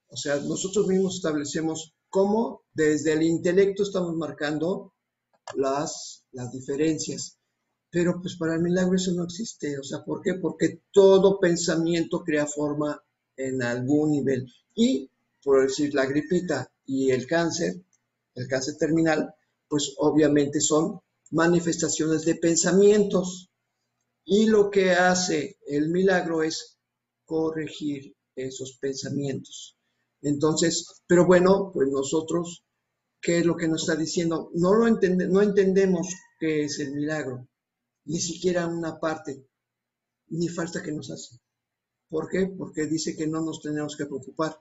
o sea, nosotros mismos establecemos cómo desde el intelecto estamos marcando las diferencias. Pero pues para el milagro eso no existe. O sea, ¿por qué? Porque todo pensamiento crea forma en algún nivel. Y, por decir, la gripita y el cáncer terminal, pues obviamente son manifestaciones de pensamientos. Y lo que hace el milagro es corregir esos pensamientos. Entonces, pero bueno, pues nosotros, ¿qué es lo que nos está diciendo? No entendemos qué es el milagro, ni siquiera una parte, ni falta que nos hace. ¿Por qué? Porque dice que no nos tenemos que preocupar.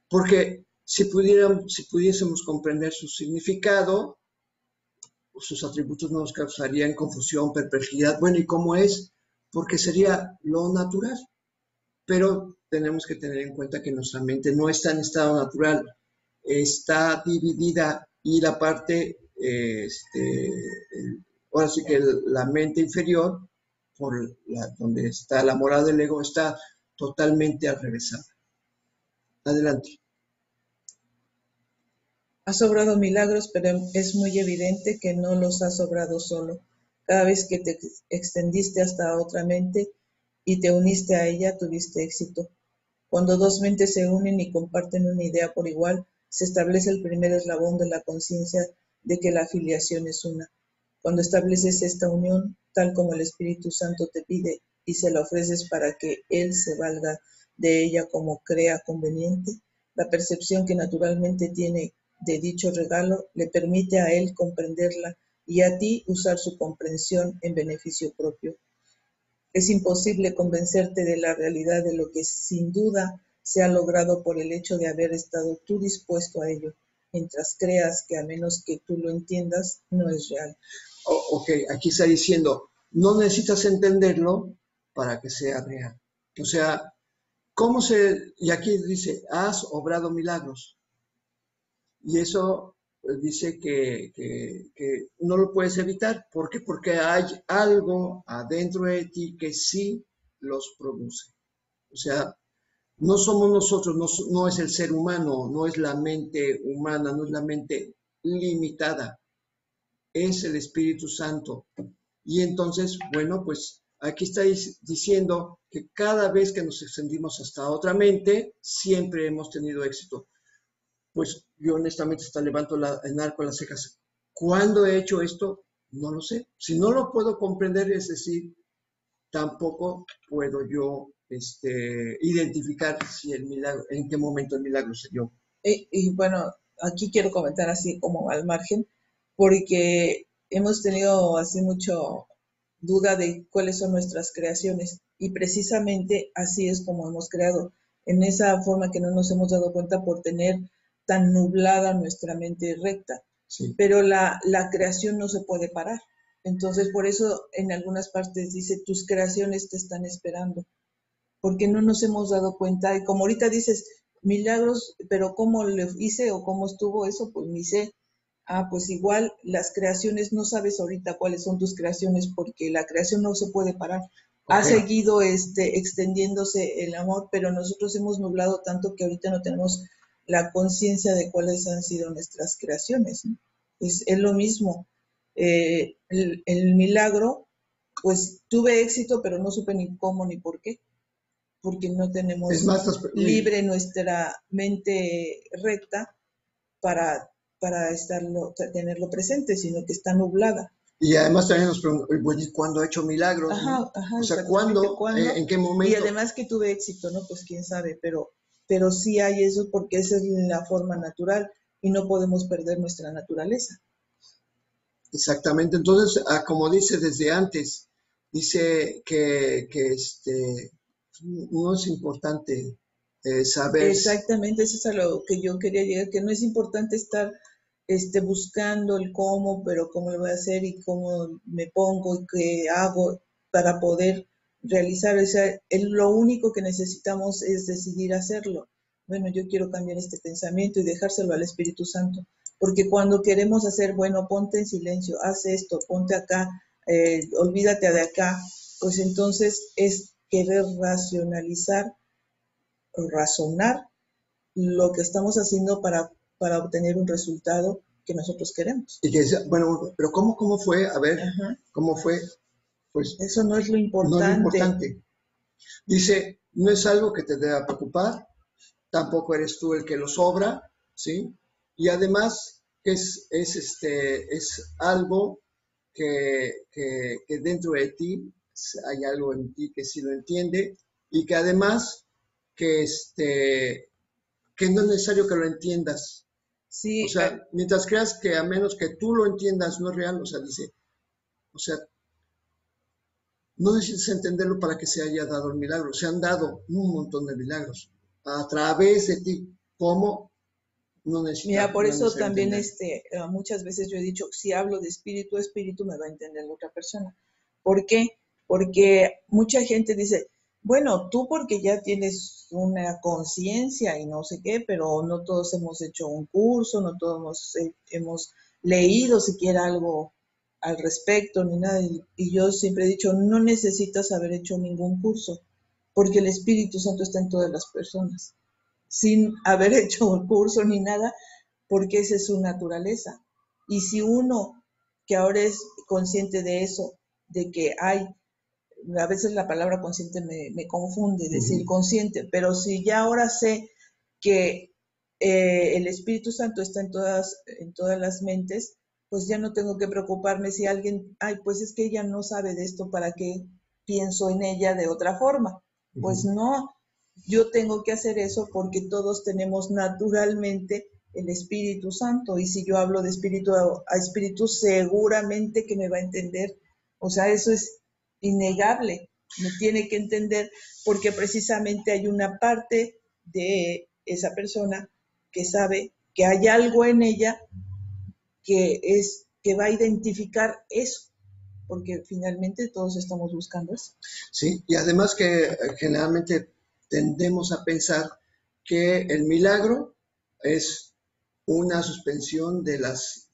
Porque si pudiésemos comprender su significado, sus atributos no nos causarían confusión, perplejidad. Bueno, ¿y cómo es? Porque sería lo natural. Pero tenemos que tener en cuenta que nuestra mente no está en estado natural, está dividida y la parte, ahora sí que la mente inferior, donde está la morada del ego, está totalmente atravesada. Adelante. Has obrado milagros, pero es muy evidente que no los has obrado solo. Cada vez que te extendiste hasta otra mente y te uniste a ella, tuviste éxito. Cuando dos mentes se unen y comparten una idea por igual, se establece el primer eslabón de la conciencia de que la afiliación es una. Cuando estableces esta unión, tal como el Espíritu Santo te pide, y se la ofreces para que Él se valga de ella como crea conveniente, la percepción que naturalmente tiene de dicho regalo le permite a Él comprenderla y a ti usar su comprensión en beneficio propio. Es imposible convencerte de la realidad de lo que sin duda se ha logrado por el hecho de haber estado tú dispuesto a ello, mientras creas que a menos que tú lo entiendas, no es real. Ok, aquí está diciendo, no necesitas entenderlo para que sea real. O sea, y aquí dice, has obrado milagros. Y eso dice que no lo puedes evitar. ¿Por qué? Porque hay algo adentro de ti que sí los produce. O sea, no somos nosotros, no es el ser humano, no es la mente humana, no es la mente limitada, es el Espíritu Santo. Y entonces, bueno, pues aquí está diciendo que cada vez que nos extendimos hasta otra mente, siempre hemos tenido éxito. Pues yo honestamente hasta levanto el arco las cejas. ¿Cuándo he hecho esto? No lo sé. Si no lo puedo comprender, es decir, tampoco puedo yo identificar si el milagro, en qué momento el milagro se dio. Y bueno, aquí quiero comentar así como al margen, porque hemos tenido así mucho duda de cuáles son nuestras creaciones y precisamente así es como hemos creado, en esa forma que no nos hemos dado cuenta por tener tan nublada nuestra mente recta. Sí. Pero la creación no se puede parar. Entonces, por eso en algunas partes dice, tus creaciones te están esperando, porque no nos hemos dado cuenta. Y como ahorita dices, milagros, pero ¿cómo le hice o cómo estuvo eso? Pues ni sé. Ah, pues igual las creaciones, no sabes ahorita cuáles son tus creaciones porque la creación no se puede parar. Okay. Ha seguido extendiéndose el amor, pero nosotros hemos nublado tanto que ahorita no tenemos la conciencia de cuáles han sido nuestras creaciones, ¿no? Es lo mismo. El milagro, pues tuve éxito, pero no supe ni cómo ni por qué, porque no tenemos libre nuestra mente recta para tenerlo presente, sino que está nublada. Y además también nos preguntan, bueno, ¿cuándo ha hecho milagros? Ajá, ¿no? ajá, o sea, ¿cuándo? ¿En qué momento? Y además que tuve éxito, ¿no? Pues quién sabe, pero sí hay eso porque esa es la forma natural y no podemos perder nuestra naturaleza. Exactamente, entonces, como dice desde antes, dice que no es importante saber. Exactamente, eso es a lo que yo quería llegar, que no es importante estar buscando el cómo, pero cómo lo voy a hacer y cómo me pongo y qué hago para poder realizar. O sea, lo único que necesitamos es decidir hacerlo. Bueno, yo quiero cambiar este pensamiento y dejárselo al Espíritu Santo. Porque cuando queremos hacer, bueno, ponte en silencio, haz esto, ponte acá, olvídate de acá, pues entonces es querer racionalizar o razonar lo que estamos haciendo para obtener un resultado que nosotros queremos. Y que decía, bueno, pero ¿cómo fue? A ver, ajá. ¿Cómo fue? Pues eso no es lo importante. No es lo importante. Dice, no es algo que te deba preocupar, tampoco eres tú el que lo sobra, ¿sí? Y además es algo que dentro de ti hay algo en ti que sí lo entiende y que además que no es necesario que lo entiendas. Sí, o sea, mientras creas que a menos que tú lo entiendas no es real, o sea, dice, o sea, No necesitas entenderlo para que se haya dado el milagro. Se han dado un montón de milagros a través de ti. ¿Cómo? No Mira, necesita, por no es eso necesario también entender. muchas veces yo he dicho, si hablo de espíritu, espíritu me va a entender la otra persona. ¿Por qué? Porque mucha gente dice, bueno, tú porque ya tienes una conciencia y no sé qué, pero no todos hemos hecho un curso, no todos hemos leído siquiera algo al respecto, ni nada. Y yo siempre he dicho, no necesitas haber hecho ningún curso, porque el Espíritu Santo está en todas las personas sin haber hecho un curso ni nada, porque esa es su naturaleza. Y si uno que ahora es consciente de eso, de que hay, a veces la palabra consciente me confunde, decir consciente, pero si ya ahora sé que el Espíritu Santo está en todas las mentes, pues ya no tengo que preocuparme si alguien, ay, pues es que ella no sabe de esto, ¿para qué pienso en ella de otra forma? Pues no, yo tengo que hacer eso porque todos tenemos naturalmente el Espíritu Santo, y si yo hablo de espíritu a espíritu, seguramente que me va a entender. O sea, eso es innegable, me tiene que entender, porque precisamente hay una parte de esa persona que sabe que hay algo en ella que va a identificar eso, porque finalmente todos estamos buscando eso. Sí, y además que generalmente tendemos a pensar que el milagro es una suspensión de las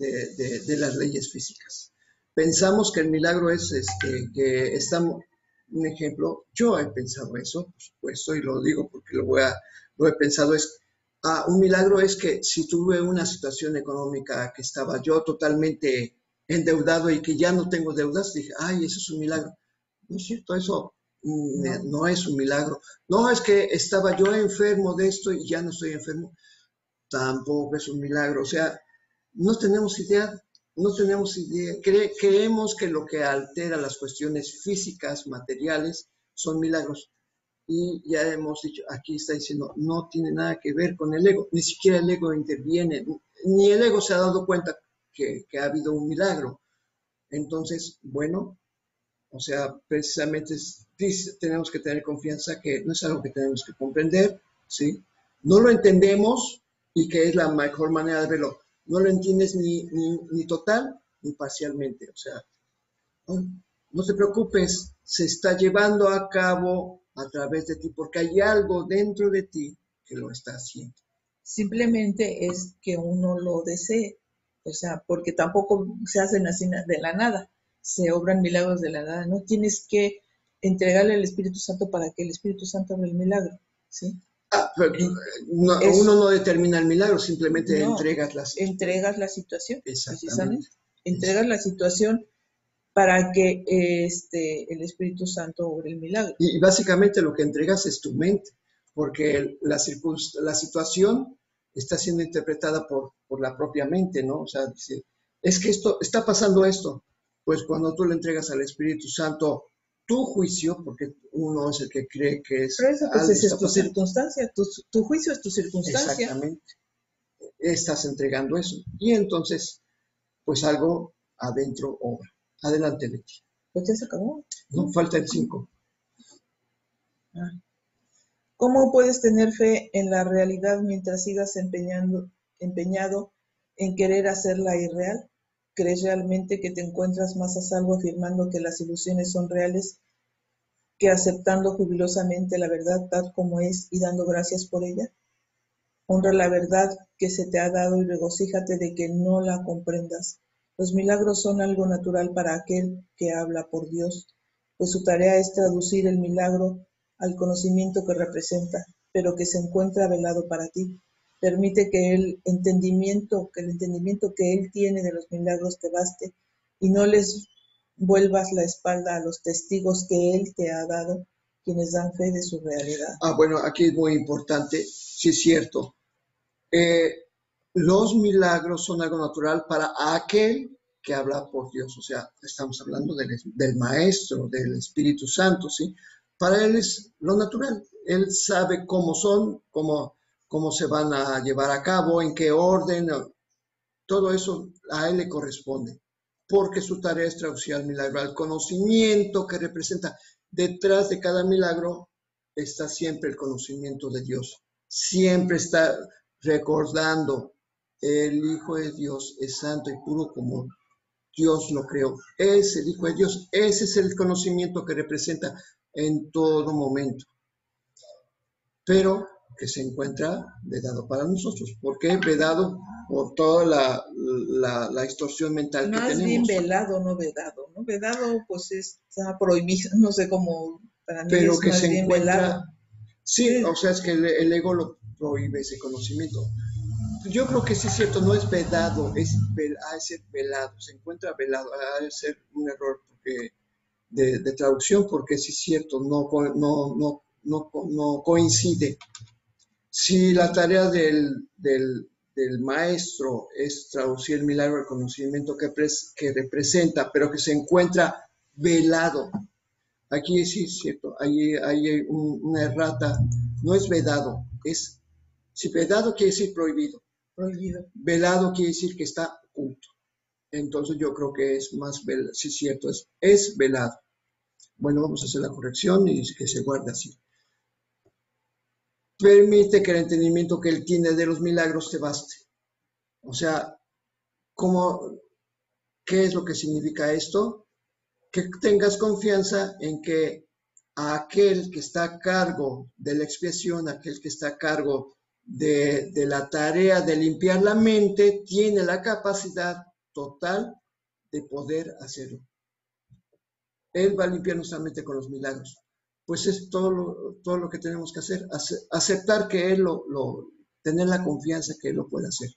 leyes físicas. Pensamos que el milagro es que estamos, un ejemplo, yo he pensado eso, por supuesto, y lo digo porque lo he pensado, un milagro es que si tuve una situación económica que estaba yo totalmente endeudado y que ya no tengo deudas, dije, ay, eso es un milagro. No es cierto, eso no es un milagro. No, es que estaba yo enfermo de esto y ya no estoy enfermo. Tampoco es un milagro. O sea, no tenemos idea, no tenemos idea. Creemos que lo que altera las cuestiones físicas, materiales, son milagros. Y ya hemos dicho, aquí está diciendo, no tiene nada que ver con el ego. Ni siquiera el ego interviene. Ni el ego se ha dado cuenta que ha habido un milagro. Entonces, bueno, o sea, precisamente tenemos que tener confianza que no es algo que tenemos que comprender, ¿sí? No lo entendemos y que es la mejor manera de verlo. No lo entiendes ni total ni parcialmente. O sea, no te preocupes, se está llevando a cabo a través de ti porque hay algo dentro de ti que lo está haciendo. Simplemente es que uno lo desee, o sea, porque tampoco se hacen así de la nada, se obran milagros de la nada, no tienes que entregarle al Espíritu Santo para que el Espíritu Santo haga el milagro, ¿sí? Pero uno Es, no determina el milagro, simplemente no, entregas la situación. entregas la situación, Exactamente. precisamente, entregas la situación para que el Espíritu Santo obre el milagro. Y básicamente lo que entregas es tu mente, porque la situación está siendo interpretada por la propia mente, ¿no? O sea, dice, es que esto, está pasando esto. Pues cuando tú le entregas al Espíritu Santo tu juicio, porque uno es el que cree que Pero es eso pues algo esa está es tu pasando. circunstancia, tu juicio es tu circunstancia. Exactamente. Estás entregando eso. Y entonces, pues algo adentro obra. Adelante, Leti. Pues ya se acabó. No, falta el 5. Ah. ¿Cómo puedes tener fe en la realidad mientras sigas empeñado en querer hacerla irreal? ¿Crees realmente que te encuentras más a salvo afirmando que las ilusiones son reales que aceptando jubilosamente la verdad tal como es y dando gracias por ella? Honra la verdad que se te ha dado y regocíjate de que no la comprendas. Los milagros son algo natural para aquel que habla por Dios, pues su tarea es traducir el milagro al conocimiento que representa, pero que se encuentra velado para ti. Permite que el entendimiento que Él tiene de los milagros te baste y no les vuelvas la espalda a los testigos que Él te ha dado, quienes dan fe de su realidad. Bueno, aquí es muy importante, sí es cierto. Los milagros son algo natural para aquel que habla por Dios, o sea, estamos hablando del Maestro, del Espíritu Santo, ¿sí? Para él es lo natural, él sabe cómo son, cómo se van a llevar a cabo, en qué orden, todo eso a él le corresponde. porque su tarea es traducir al milagro, al conocimiento que representa. Detrás de cada milagro está siempre el conocimiento de Dios. Siempre está recordando, el Hijo de Dios es santo y puro como Dios lo creó. Es el Hijo de Dios. Ese es el conocimiento que representa en todo momento. Pero que se encuentra vedado para nosotros. ¿Por qué vedado? Por toda la distorsión mental que tenemos. Más bien velado, no vedado, ¿no? Vedado, pues está prohibido, no sé cómo, para mí Pero es que más se bien encuentra, velado. sí, o sea, es que el ego lo prohíbe ese conocimiento. Yo creo que sí es cierto, no es vedado, ha de ser velado, se encuentra velado, ha de ser un error porque, de traducción, porque sí es cierto, no coincide. Si la tarea del maestro es traducir el milagro al conocimiento que representa, pero que se encuentra velado, aquí sí es cierto, hay una errata, no es vedado, si vedado quiere decir prohibido, velado quiere decir que está oculto. Entonces yo creo que es más velado, sí es cierto, es velado. Bueno, vamos a hacer la corrección y que se guarde así. Permite que el entendimiento que él tiene de los milagros te baste. O sea, ¿qué es lo que significa esto? Que tengas confianza en que aquel que está a cargo de la expiación, aquel que está a cargo de la tarea de limpiar la mente, tiene la capacidad total de poder hacerlo. Él va a limpiar nuestra mente con los milagros. Pues es todo lo que tenemos que hacer, aceptar que Él tener la confianza que Él lo puede hacer.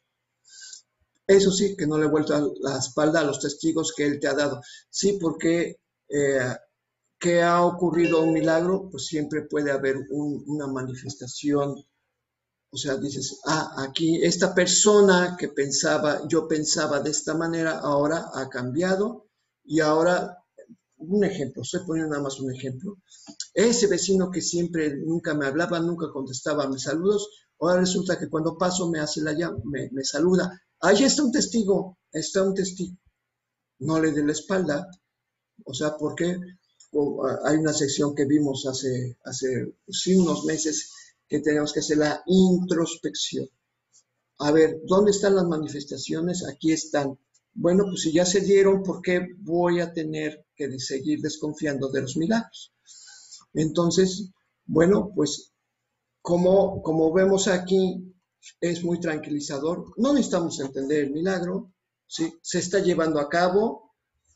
Eso sí, que no le he vuelto la espalda a los testigos que Él te ha dado. Sí, porque que ha ocurrido un milagro, pues siempre puede haber una manifestación. O sea, dices, aquí esta persona que yo pensaba de esta manera, ahora ha cambiado y ahora, un ejemplo, estoy poniendo nada más un ejemplo. Ese vecino que siempre nunca me hablaba, nunca contestaba mis saludos, ahora resulta que cuando paso me saluda. Ahí está un testigo, no le dé la espalda. O sea, porque hay una sección que vimos hace sí, unos meses que tenemos que hacer la introspección. A ver, ¿dónde están las manifestaciones? Aquí están. Bueno, pues si ya se dieron, ¿por qué voy a tener que seguir desconfiando de los milagros? Entonces, bueno, pues como vemos aquí, es muy tranquilizador. No necesitamos entender el milagro, ¿sí? Se está llevando a cabo,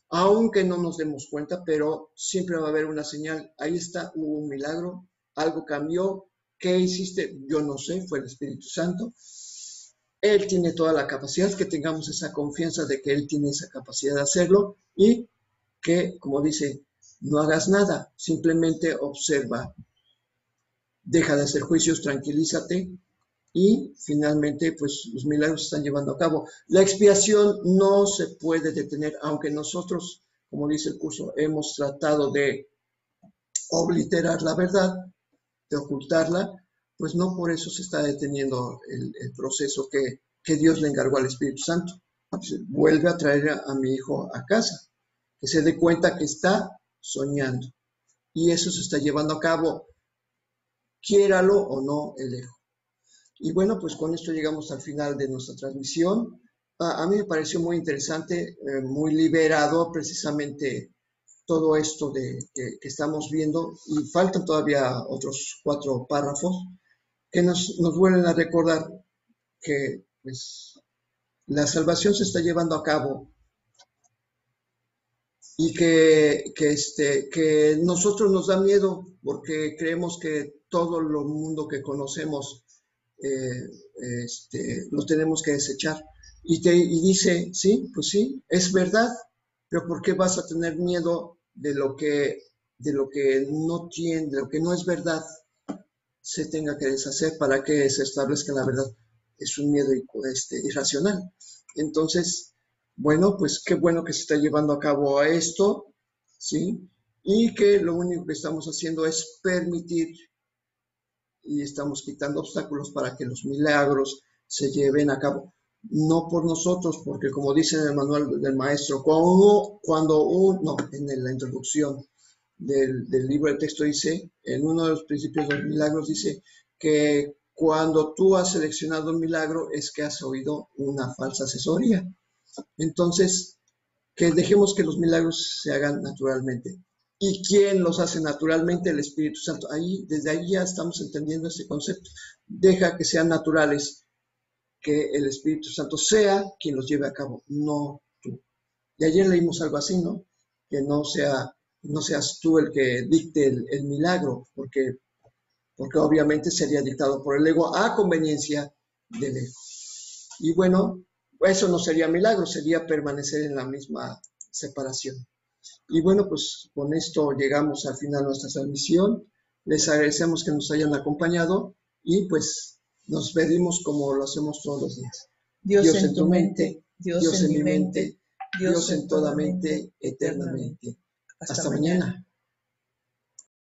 aunque no nos demos cuenta, pero siempre va a haber una señal. Ahí está, hubo un milagro, algo cambió. ¿Qué hiciste? Yo no sé, fue el Espíritu Santo. Él tiene toda la capacidad, que tengamos esa confianza de que Él tiene esa capacidad de hacerlo y que, como dice, no hagas nada, simplemente observa, deja de hacer juicios, tranquilízate y finalmente pues los milagros se están llevando a cabo. La expiación no se puede detener, aunque nosotros, como dice el curso, hemos tratado de obliterar la verdad, de ocultarla, pues no por eso se está deteniendo el proceso que Dios le encargó al Espíritu Santo. Vuelve a traer a mi hijo a casa, que se dé cuenta que está soñando. Y eso se está llevando a cabo, quiéralo o no el ego. Y bueno, pues con esto llegamos al final de nuestra transmisión. A mí me pareció muy interesante, muy liberado precisamente todo esto que estamos viendo, y faltan todavía otros 4 párrafos que nos vuelven a recordar que pues, la salvación se está llevando a cabo y que nosotros nos da miedo porque creemos que todo el mundo que conocemos lo tenemos que desechar. Y dice, sí, pues sí, es verdad, pero ¿por qué vas a tener miedo de lo que no tiene, de lo que no es verdad, se tenga que deshacer para que se establezca la verdad? Es un miedo irracional. Entonces, bueno, pues qué bueno que se está llevando a cabo esto, ¿sí? Y que lo único que estamos haciendo es permitir y estamos quitando obstáculos para que los milagros se lleven a cabo. no por nosotros, porque como dice en el manual del maestro, en la introducción del libro de texto dice, en uno de los principios de los milagros dice que cuando tú has seleccionado un milagro es que has oído una falsa asesoría. Entonces, que dejemos que los milagros se hagan naturalmente. ¿Y quién los hace naturalmente? El Espíritu Santo. Desde ahí ya estamos entendiendo ese concepto. Deja que sean naturales, que el Espíritu Santo sea quien los lleve a cabo, no tú. Y ayer leímos algo así, ¿no? Que no seas tú el que dicte el milagro, porque obviamente sería dictado por el ego a conveniencia del ego. Y bueno, eso no sería milagro, sería permanecer en la misma separación. Y bueno, pues con esto llegamos al final de nuestra transmisión. Les agradecemos que nos hayan acompañado y pues nos pedimos como lo hacemos todos los días. Dios en tu mente, Dios en mi mente, Dios en toda mente, eternamente. Hasta mañana.